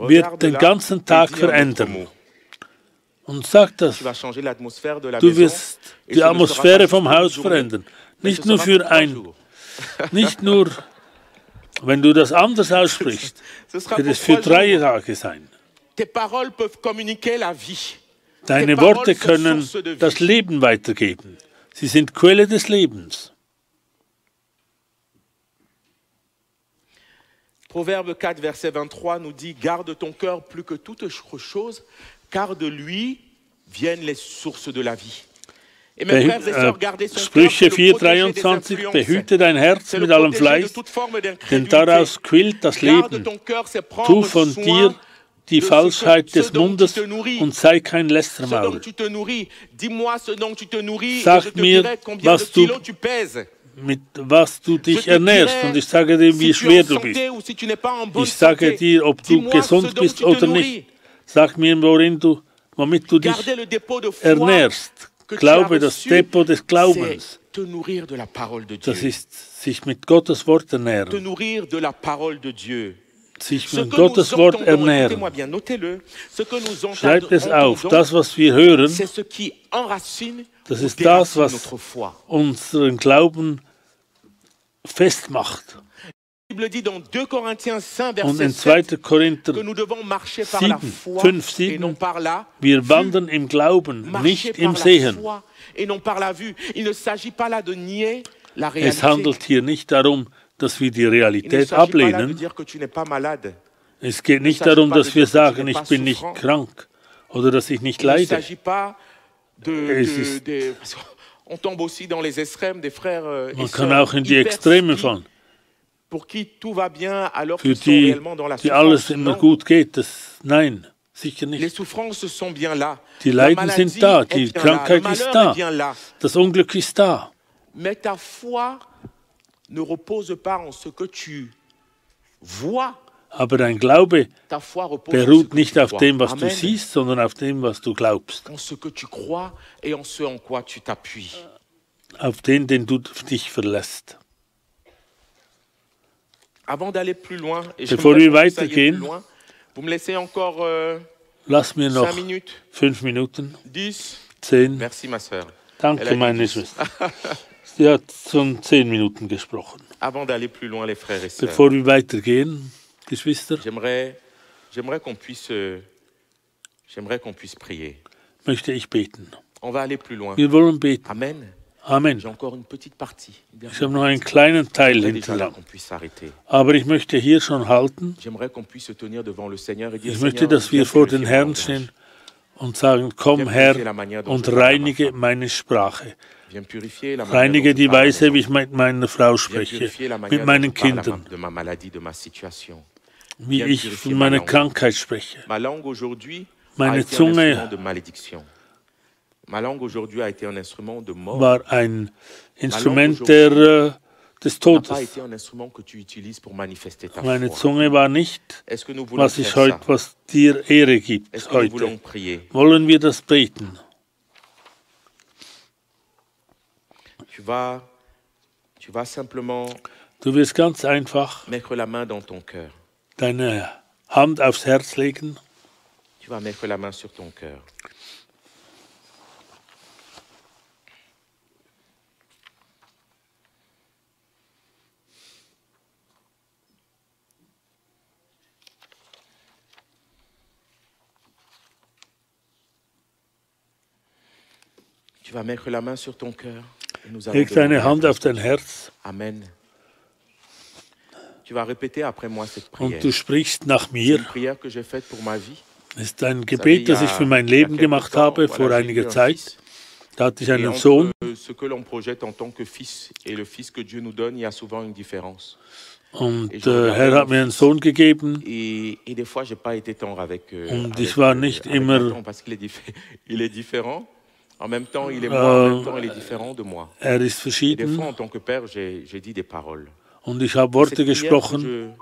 wird den ganzen Tag verändern. Und sag das, du wirst die Atmosphäre vom Haus verändern. Nicht nur wenn du das anders aussprichst, wird es für 3 Tage sein. Deine Worte können das Leben weitergeben. Sie sind Quelle des Lebens. Proverbe 4, verset 23 nous dit « Garde ton cœur plus que toute chose, car de lui viennent les sources de la vie. » Sprüche 4, 23, behüte dein Herz mit allem Fleiß, denn daraus quillt das Leben. Tu von dir die Falschheit des Mundes und sei kein Lästermaul. Sag mir, mit was du dich ernährst, und ich sage dir, wie schwer du bist. Ich sage dir, ob du gesund bist oder nicht. Sag mir, womit du dich ernährst. Glaube, das Depot des Glaubens. Das ist sich mit Gottes Wort ernähren. Sich mit Gottes Wort ernähren. Schreibt es auf. Das, was wir hören, das ist das, was unseren Glauben festmacht. Und in 2. Korinther 5, 7, wir wandern im Glauben, nicht im Sehen. Es handelt hier nicht darum, dass wir die Realität ablehnen. Es geht nicht darum, dass wir sagen, ich bin nicht krank oder dass ich nicht leide. Man kann auch in die Extreme fallen. Für die alles immer gut geht, nein, sicher nicht. Die Leiden sind da, die Krankheit ist da, das Unglück ist da. Aber dein Glaube beruht nicht auf dem, was du siehst, sondern auf dem, was du glaubst. Auf den du dich verlässt. Bevor wir weitergehen, lass mir noch 5 Minuten, 10. Danke, meine Schwester. Sie hat schon 10 Minuten gesprochen. Bevor wir weitergehen, Geschwister, j'aimerais qu'on puisse prier. Möchte ich beten. On va aller plus loin. Wir wollen beten. Amen. Amen. J'ai encore une petite partie. Ich habe noch einen kleinen Teil hinterlassen. Aber ich möchte hier schon halten. Ich möchte, dass wir vor den Herrn stehen und sagen, komm Herr und reinige meine Sprache. Reinige die Weise, wie ich mit meiner Frau spreche, mit meinen Kindern, wie ich von meiner Krankheit spreche. Meine Zunge war ein Instrument des Todes. Meine Zunge war nicht, was dir Ehre gibt heute. Wollen wir das beten? Du wirst ganz einfach deine Hand aufs Herz legen. Tu vas mettre la main sur ton cœur. Tu vas mettre la main sur ton cœur. Leg deine Hand auf dein Herz. Amen. Tu vas répéter après moi cette prière. Und du sprichst nach mir. C'est une prière que j'ai faite pour ma vie. Das ist ein Gebet, das ich für mein Leben gemacht habe vor einiger Zeit. Da hatte ich einen Sohn. Und der Herr hat mir einen Sohn gegeben. Und ich war nicht immer. Er ist verschieden. Und ich habe Worte gesprochen.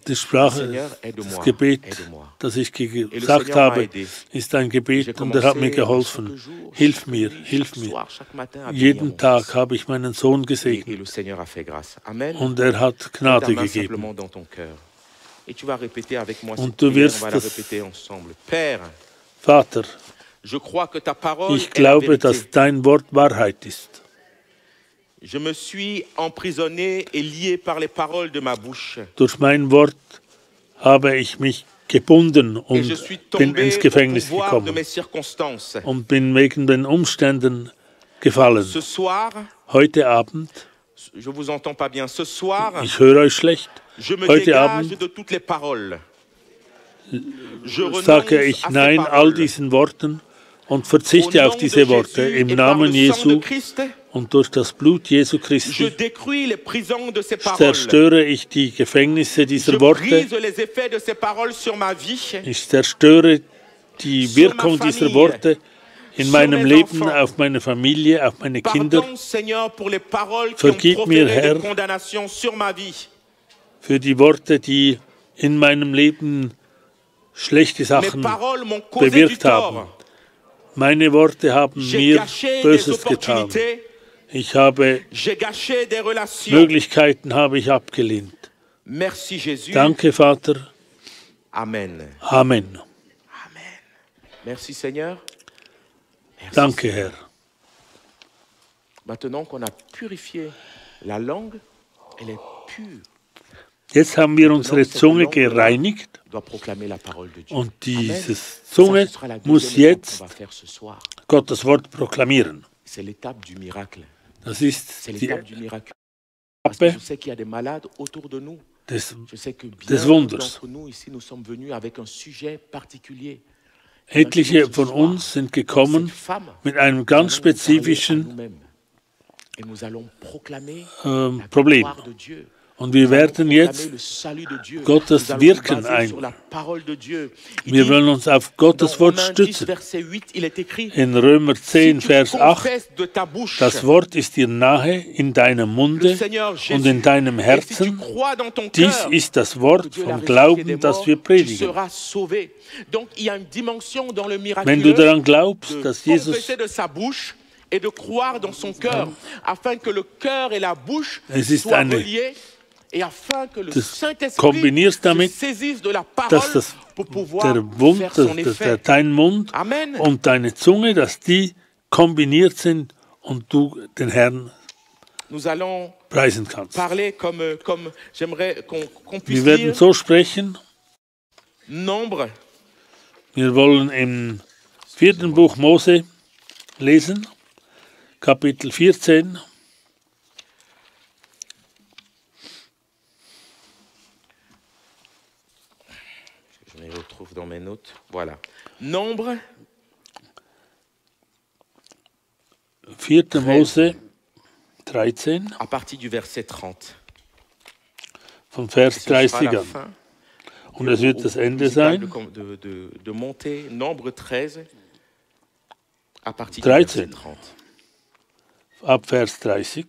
Das Gebet, das ich gesagt habe, ist ein Gebet und er hat mir geholfen. Hilf mir, hilf mir. Jeden Tag habe ich meinen Sohn gesegnet und er hat Gnade gegeben. Und du wirst das, Vater, ich glaube, dass dein Wort Wahrheit ist. Je me suis emprisonné et lié par les paroles de ma bouche. Durch mein Wort habe ich mich gebunden und bin ins Gefängnis gekommen und bin wegen den Umständen gefallen. Heute Abend, ich höre euch schlecht, heute Abend sage ich Nein all diesen Worten und verzichte auf diese Worte im Namen Jesu. Und durch das Blut Jesu Christi zerstöre ich die Gefängnisse dieser Worte. Ich zerstöre die Wirkung dieser Worte in meinem Leben, auf meine Familie, auf meine Kinder. Vergib mir, Herr, für die Worte, die in meinem Leben schlechte Sachen bewirkt haben. Meine Worte haben mir Böses getan. Ich habe Möglichkeiten habe ich abgelehnt. Danke, Vater. Amen. Amen. Merci, Seigneur. Danke, Herr. Maintenant qu'on a purifié la langue, elle est pure. Jetzt haben wir unsere Zunge gereinigt und diese Zunge muss jetzt Gottes Wort proklamieren. Das ist die Etappe des Wunders. Etliche von uns sind gekommen mit einem ganz spezifischen Problem. Und wir werden jetzt Gottes Wirken ein. Wir wollen uns auf Gottes Wort stützen. In Römer 10, Vers 8, das Wort ist dir nahe in deinem Munde und in deinem Herzen. Dies ist das Wort vom Glauben, das wir predigen. Wenn du daran glaubst, dass Jesus et de croire dans son cœur, afin que le cœur et la bouche soient reliés et afin que le Saint-Esprit se saisisse de la parole pour pouvoir faire son effet. Dein Mund Amen. Und deine Zunge, dass die kombiniert sind und du den Herrn preisen kannst. Wir werden so sprechen. Nombre. Wir wollen im 4. Buch Mose lesen, Kapitel 14. Je me retrouve dans mes notes. Voilà. Nombre. 4. Mose 13. À partir du verset 30. Von Vers 30 an. Und es wird das Ende sein. De monter, Nombre 13. À partir 13. Du verset 30. Ab Vers 30.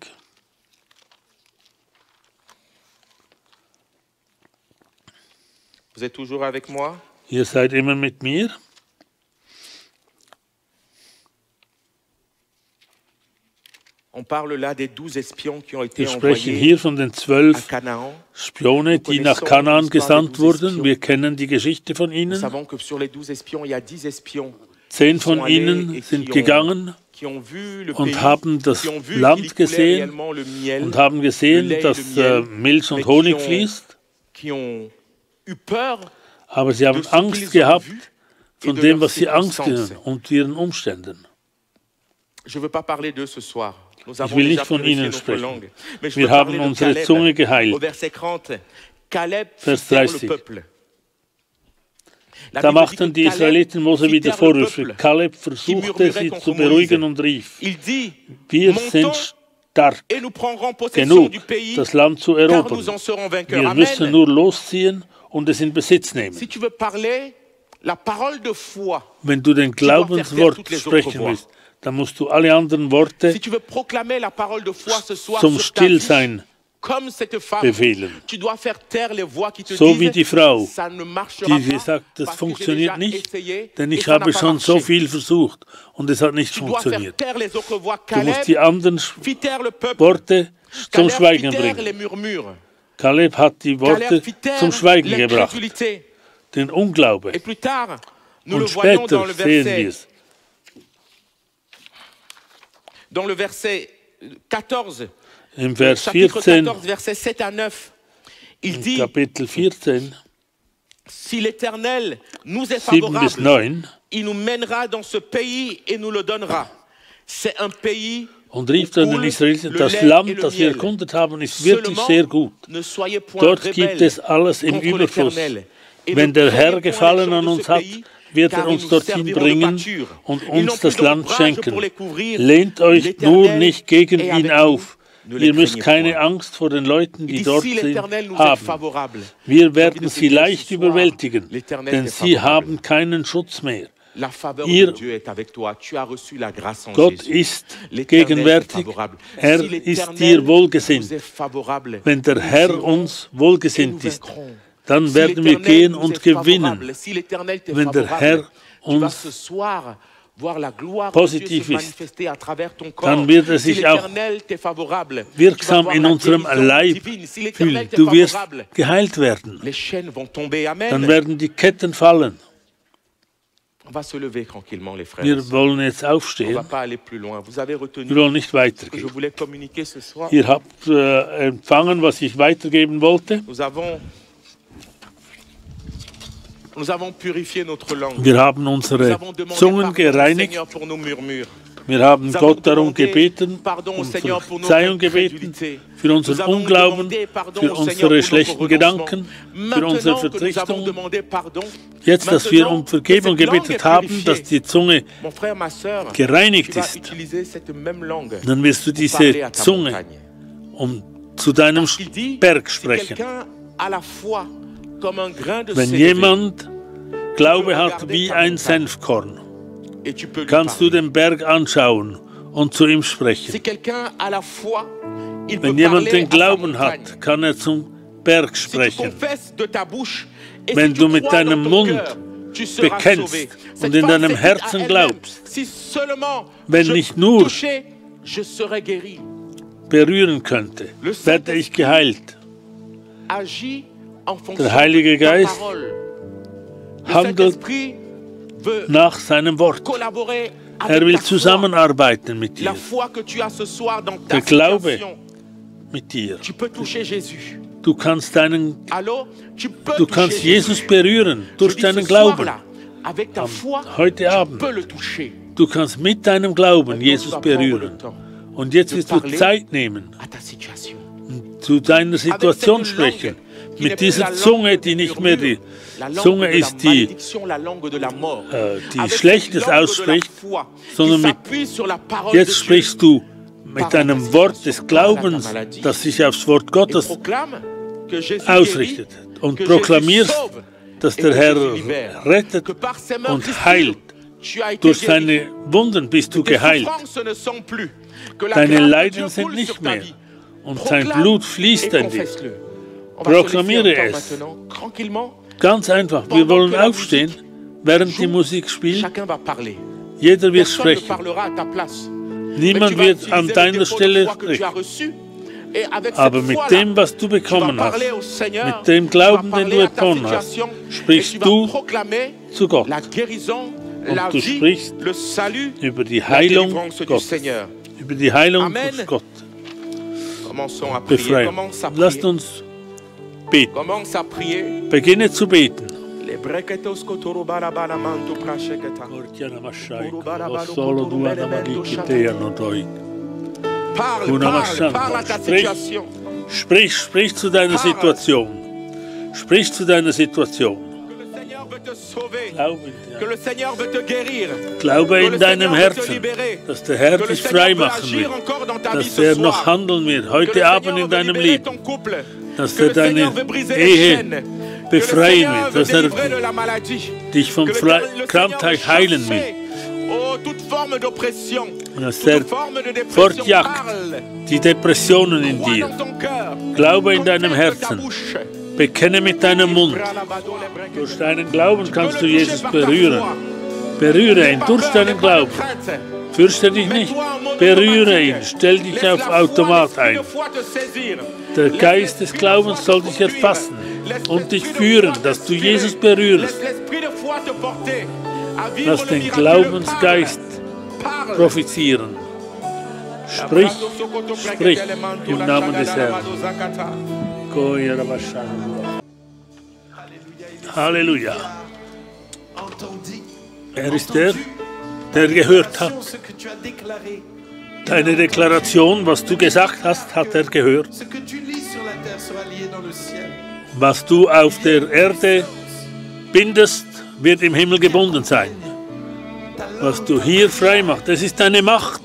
Vous êtes toujours avec moi? Ihr seid immer mit mir. On parle là des 12 espions qui ont été Wir sprechen envoyés hier von den 12 à Canaan. Spione, die nach Kanaan gesandt wurden. Wir kennen die Geschichte von Nous ihnen. savons que sur les 12 espions, il y a 10 espions 10 von ihnen sind gegangen qui ont vu le und pays, haben das qui ont vu Land qu'il coulait gesehen réellement le miel, und haben gesehen, le lait et dass le miel, Milch und mais Honig fließt. qui ont eu peur Aber sie haben de ce qu'ils Angst ont gehabt vu et von de dem, leurs was sie Angst circonstances. hatten und ihren Umständen. Je ne veux pas parler d'eux ce soir. Nous Ich avons will déjà nicht von purifié ihnen notre sprechen. langue. Mais je Wir veux parler haben de unsere Caleb. Zunge geheilt. Au verset 30, Caleb Vers fit taire le 30. peuple. La Da Bible dit machten que die Caleb Israeliten Mose fit wieder taire le Vorwürfe. peuple. Kaleb versuchte sie contre zu beruhigen Moïse. und rief, Il dit, wir montons sind stark et nous prendrons possession genug, du pays, das Land zu car erobern. nous en serons vainqueurs. Wir Amen. müssen nur losziehen und es in Besitz nehmen. Si tu veux parler la parole de foi, Wenn du den Glaubenswort sprechen willst, dann musst du alle anderen Worte si tu veux proclamer la parole de foi ce soir zum sur ta vie, Stillsein comme cette femme, befehlen. tu dois faire taire les voix qui te So disent, wie die Frau, ça ne marchera die pas, sagt, das parce que j'ai funktioniert déjà nicht, essayé denn et ich ça n'a habe pas schon so marché. viel versucht und es hat nicht Tu dois faire funktioniert. taire les autres voix. Du musst die Caleb anderen fit taire le peuple. Worte zum Caleb Schweigen fit taire bringen. les murmures. Kaleb hat die Worte Caleb fit taire zum Schweigen gebracht, l'incrédulité. den Unglaube. Et plus tard, nous le Und voyons dans später le sehen wir verset, es. dans le verset 14, Im Vers chapitre 14, 14, versets 7 à 9. Il dit, Kapitel 14, si l'Éternel nous est 7 bis favorable, 9, il nous mènera dans ce pays et nous le donnera. C'est un pays und rief dann den Israeliten, das Land, das wir erkundet haben, ist wirklich sehr gut. ne soyez point Dort gibt rebelles es alles im contre Überfluss. l'Éternel. Et Wenn ne der prenez Herr point Gefallen les an choses uns de ce hat, pays, wird car er ils uns nous dorthin serviront de bringen pâture. und Ils uns n'ont das plus Land d'ombrage schenken. pour les couvrir. Lehnt euch nur L'Éternel nicht gegen est ihn avec auf. nous. Ne les Ihr müsst craignez keine point. Angst vor den Leuten, Il die dit, dort si sind, l'Éternel nous est haben. favorable, Wir j'ai envie werden de sie te dire leicht ce soir, überwältigen, l'Éternel denn t'est sie favorable. haben keinen Schutz mehr. La faveur Ihr- de Dieu est avec toi. Tu as reçu la grâce en Gott Jésus. ist L'Éternel gegenwärtig, est favorable. er Si ist l'Éternel dir wohlgesinnt. nous est favorable, Wenn der nous Herr irons uns et nous wohlgesinnt ist, vaincrons. dann Si werden wir l'Éternel gehen nous und est favorable, gewinnen. si l'Éternel t'est Wenn der favorable, Herr tu vas uns ce soir voir la gloire de Dieu positiv se ist, manifester à travers ton corps. dann wird er Si sich auch l'Éternel t'est favorable, wirksam tu vas voir in la unserem guérison Leib divine. Si l'Éternel fühlen. t'est Du wirst favorable, geheilt werden. les chaînes vont tomber. Amen. Dann werden die Ketten fallen. On va se lever tranquillement, les frères. Wir wollen jetzt On ne va aufstehen. pas aller plus loin. Vous avez retenu Wir wollen nicht ce que je weitergehen. voulais communiquer ce soir. Ihr habt empfangen, was ich weitergeben wollte. Nous avons purifié notre langue. Wir haben Nous unsere avons demandé Zungen pardon au gereinigt. Seigneur pour nos murmures. Wir haben Nous avons Gott darum demandé gebeten, pardon au um Seigneur pour notre Verzeihung gebeten, incrédulité. für Nous unseren avons Unglauben, demandé pardon für au Seigneur unsere pour schlechten notre Gedanken, renoncement. für unsere Maintenant que nous avons Verzichtung. demandé pardon, Jetzt, dass wir maintenant um Vergebung que cette langue gebetet est haben, purifiée, dass die Zunge mon frère, ma sœur, gereinigt tu vas ist, utiliser cette même langue dann wirst du pour parler à diese ta Zunge montagne. zu deinem Parce qu'il dit, Berg si sprechen. quelqu'un a la foi comme un grain de Wenn sénévé, jemand Glaube hat wie ein Senfkorn, et tu peux lui kannst du parler. den Berg anschauen und zu ihm sprechen. Si quelqu'un a la foi, il peut Wenn jemand parler den à sa Glauben montagne. hat, kann er zum Berg Si tu sprechen. confesses de ta bouche et Wenn si du tu mit crois deinem dans ton Mund cœur, tu seras bekennst sauvé. und Cette in femme deinem s'est dit Herzen à elle-même, glaubst, si seulement wenn je nicht nur touchais, je serais guéri. berühren könnte, werde ich geheilt. Agis en fonction Der Heilige de ta Geist parole. Le handelt Saint-Esprit veut nach seinem Wort. collaborer Er avec will ta foi. zusammenarbeiten mit La dir. foi que tu as ce soir dans ta Der Glaube, situation, mit dir. Tu peux toucher Jésus. Du kannst Allô? Tu peux Jesus berühren durch deinen Glauben. Avec ta foi, Heute Abend. tu peux le toucher. Du kannst mit deinem Glauben Jesus berühren. Und jetzt wirst du Zeit nehmen, À ta situation. zu deiner Situation sprechen. Mit dieser Zunge, die nicht mehr die Zunge ist, die Schlechtes ausspricht, sondern jetzt sprichst du mit einem Wort des Glaubens, das sich aufs Wort Gottes ausrichtet und proklamierst, dass der Herr rettet und heilt. Durch seine Wunden bist du geheilt. Deine Leiden sind nicht mehr und sein Blut fließt in dich. Proklamiere es. Ganz einfach. Wir wollen aufstehen, während die Musik spielt. Jeder wird sprechen. Niemand wird an deiner Stelle sprechen. Aber mit dem, was du bekommen hast, mit dem Glauben, den du bekommen hast, sprichst du zu Gott. Und du sprichst über die Heilung Gottes. Über die Heilung durch Gott. Befreien. Lasst uns beten. Beginne zu beten. Sprich zu deiner Situation. Sprich zu deiner Situation. Glaube in deinem Herzen, dass der Herr dich frei machen wird, dass er noch handeln wird, heute Abend in deinem Leben, dass er deine Ehe befreien wird, dass er dich von Krankheit heilen will, dass er fortjagt die Depressionen in dir. Glaube in deinem Herzen. Bekenne mit deinem Mund. Durch deinen Glauben kannst du Jesus berühren. Berühre ihn durch deinen Glauben. Fürchte dich nicht. Berühre ihn. Stell dich auf Automat ein. Der Geist des Glaubens soll dich erfassen und dich führen, dass du Jesus berührst. Lass den Glaubensgeist prophezieren. Sprich, sprich im Namen des Herrn. Halleluja. Er ist der, der gehört hat. Deine Deklaration, was du gesagt hast, hat er gehört. Was du auf der Erde bindest, wird im Himmel gebunden sein. Was du hier frei machst, das ist deine Macht.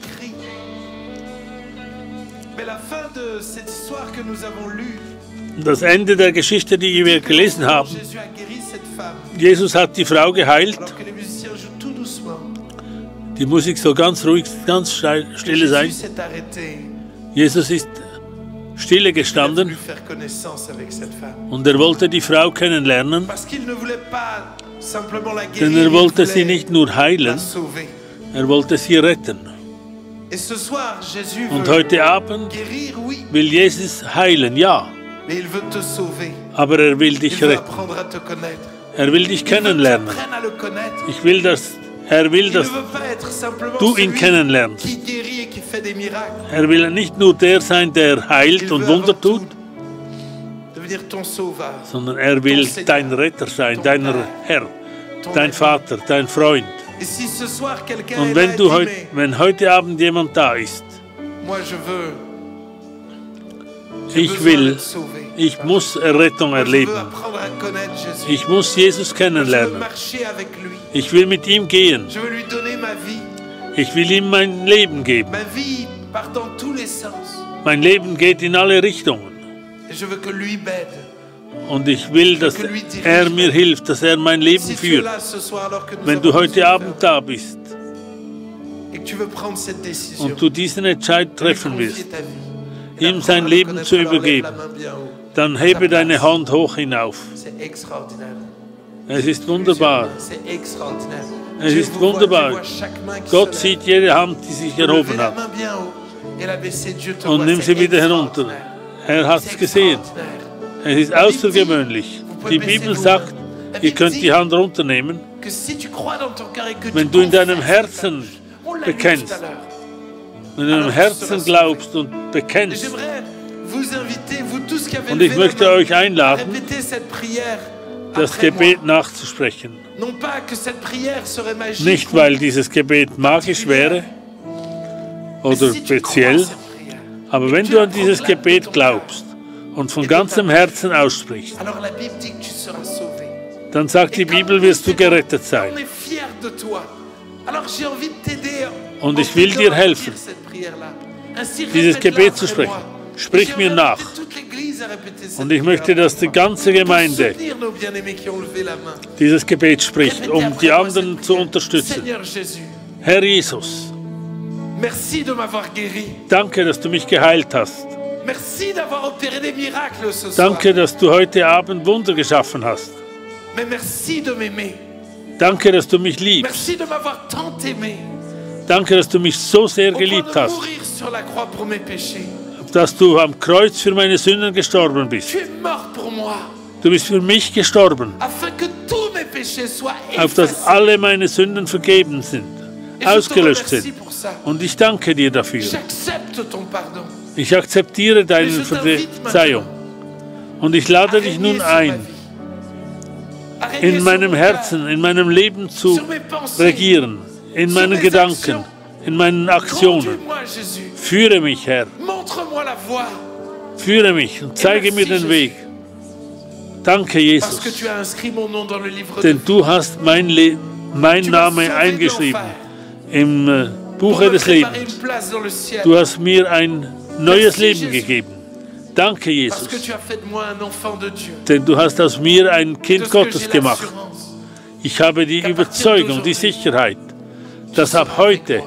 Das Ende der Geschichte, die wir gelesen haben, Jesus hat die Frau geheilt. Die Musik soll ganz ruhig, ganz stille sein. Jesus ist stille gestanden und er wollte die Frau kennenlernen, denn er wollte sie nicht nur heilen, er wollte sie retten. Und heute Abend will Jesus heilen, ja. Aber er will dich retten. Er will dich kennenlernen. Er will, dass du ihn kennenlernst. Er will nicht nur der sein, der heilt und Wunder tut, sondern er will dein Retter sein, dein Herr, dein Vater, dein Freund. Und wenn heute Abend jemand da ist, ich muss Errettung erleben. Ich muss Jesus kennenlernen. Ich will mit ihm gehen. Ich will ihm mein Leben geben. Mein Leben geht in alle Richtungen. Und ich will, dass er mir hilft, dass er mein Leben führt. Wenn du heute Abend da bist und du diesen Entscheid treffen willst, ihm sein Leben zu übergeben, dann hebe deine Hand hoch hinauf. Es ist wunderbar. Es ist wunderbar. Gott sieht jede Hand, die sich erhoben hat. Und nimm sie wieder herunter. Er hat es gesehen. Es ist außergewöhnlich. Die Bibel sagt, ihr könnt die Hand runternehmen, wenn du in deinem Herzen bekennst. Wenn du in deinem Herzen glaubst und bekennst, Und ich möchte euch einladen, das Gebet nachzusprechen. Nicht, weil dieses Gebet magisch wäre oder speziell, aber wenn du an dieses Gebet glaubst und von ganzem Herzen aussprichst, dann sagt die Bibel, wirst du gerettet sein. Und ich will dir helfen, dieses Gebet zu sprechen. Sprich mir nach. Und ich möchte, dass die ganze Gemeinde dieses Gebet spricht, um die anderen zu unterstützen. Herr Jesus, danke, dass du mich geheilt hast. Danke, dass du heute Abend Wunder geschaffen hast. Danke, dass du mich liebst. Danke, dass du mich so sehr geliebt hast, dass du am Kreuz für meine Sünden gestorben bist. Du bist für mich gestorben, auf dass alle meine Sünden vergeben sind, ausgelöscht sind. Und ich danke dir dafür. Ich akzeptiere deine Verzeihung. Und ich lade dich nun ein, in meinem Herzen, in meinem Leben zu regieren, in meinen Gedanken, in meinen Aktionen. Führe mich, Herr. Führe mich und zeige mir den Weg. Danke, Jesus. Denn du hast mein Name eingeschrieben im Buche des Lebens. Du hast mir ein neues Leben gegeben. Danke, Jesus. Denn du hast aus mir ein Kind Gottes gemacht. Ich habe die Überzeugung, die Sicherheit, dass ab heute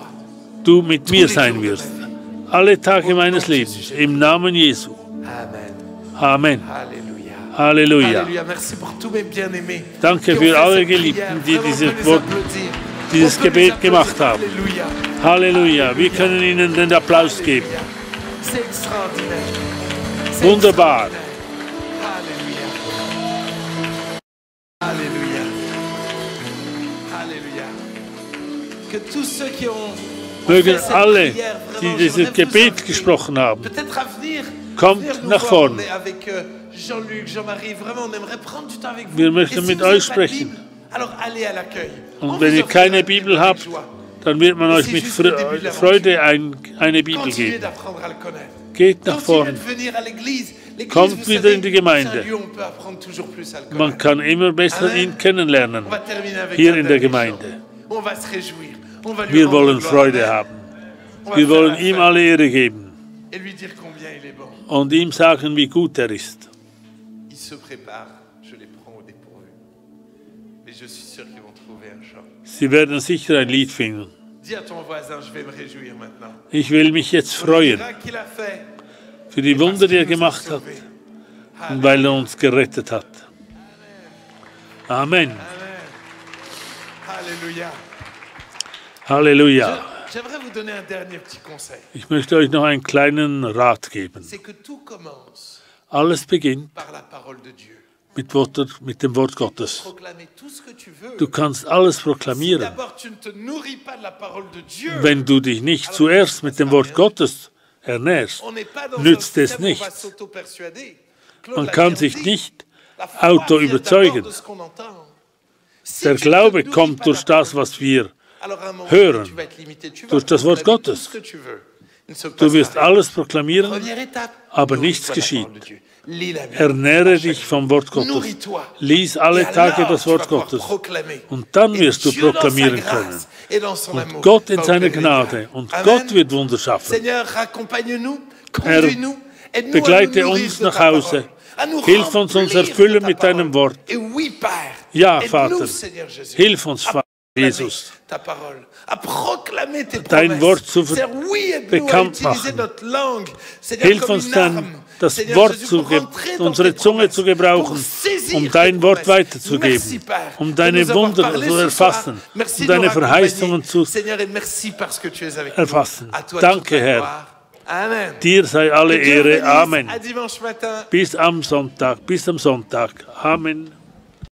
du mit mir sein wirst. Alle Tage meines Lebens. Im Namen Jesu. Amen. Halleluja. Danke für alle Geliebten, die dieses Gebet gemacht haben. Halleluja. Wir können ihnen den Applaus geben. Wunderbar. Mögen alle, die dieses Gebet gesprochen haben, kommt nach vorne. Wir möchten mit euch sprechen. Und wenn ihr keine Bibel habt, dann wird man euch mit Freude eine Bibel geben. Geht nach vorne. Kommt wieder in die Gemeinde. Man kann immer besser ihn kennenlernen, hier in der Gemeinde. Wir wollen Freude haben. Wir wollen ihm alle Ehre geben und ihm sagen, wie gut er ist. Sie werden sicher ein Lied finden. Ich will mich jetzt freuen für die Wunder, die er gemacht hat und weil er uns gerettet hat. Amen. Halleluja. Ich möchte euch noch einen kleinen Rat geben. Alles beginnt mit dem Wort Gottes. Du kannst alles proklamieren. Wenn du dich nicht zuerst mit dem Wort Gottes ernährst, nützt es nichts. Man kann sich nicht auto-überzeugen. Der Glaube kommt durch das, was wir hören, durch das Wort Gottes. Du wirst alles proklamieren, aber nichts geschieht. Ernähre dich vom Wort Gottes. Lies alle Tage das Wort Gottes. Und dann wirst du proklamieren können. Und Gott in seiner Gnade. Und Gott wird Wunder schaffen. Herr, begleite uns nach Hause. Hilf uns erfüllen mit deinem Wort. Ja, Vater. Hilf uns, Vater. Jesus, dein Wort zu bekannt machen. Hilf uns dann, das Wort unsere Zunge zu gebrauchen, um dein Wort weiterzugeben, um deine Wunder zu erfassen, um deine Verheißungen zu erfassen. Danke, Herr. Dir sei alle Ehre. Amen. Bis am Sonntag. Amen.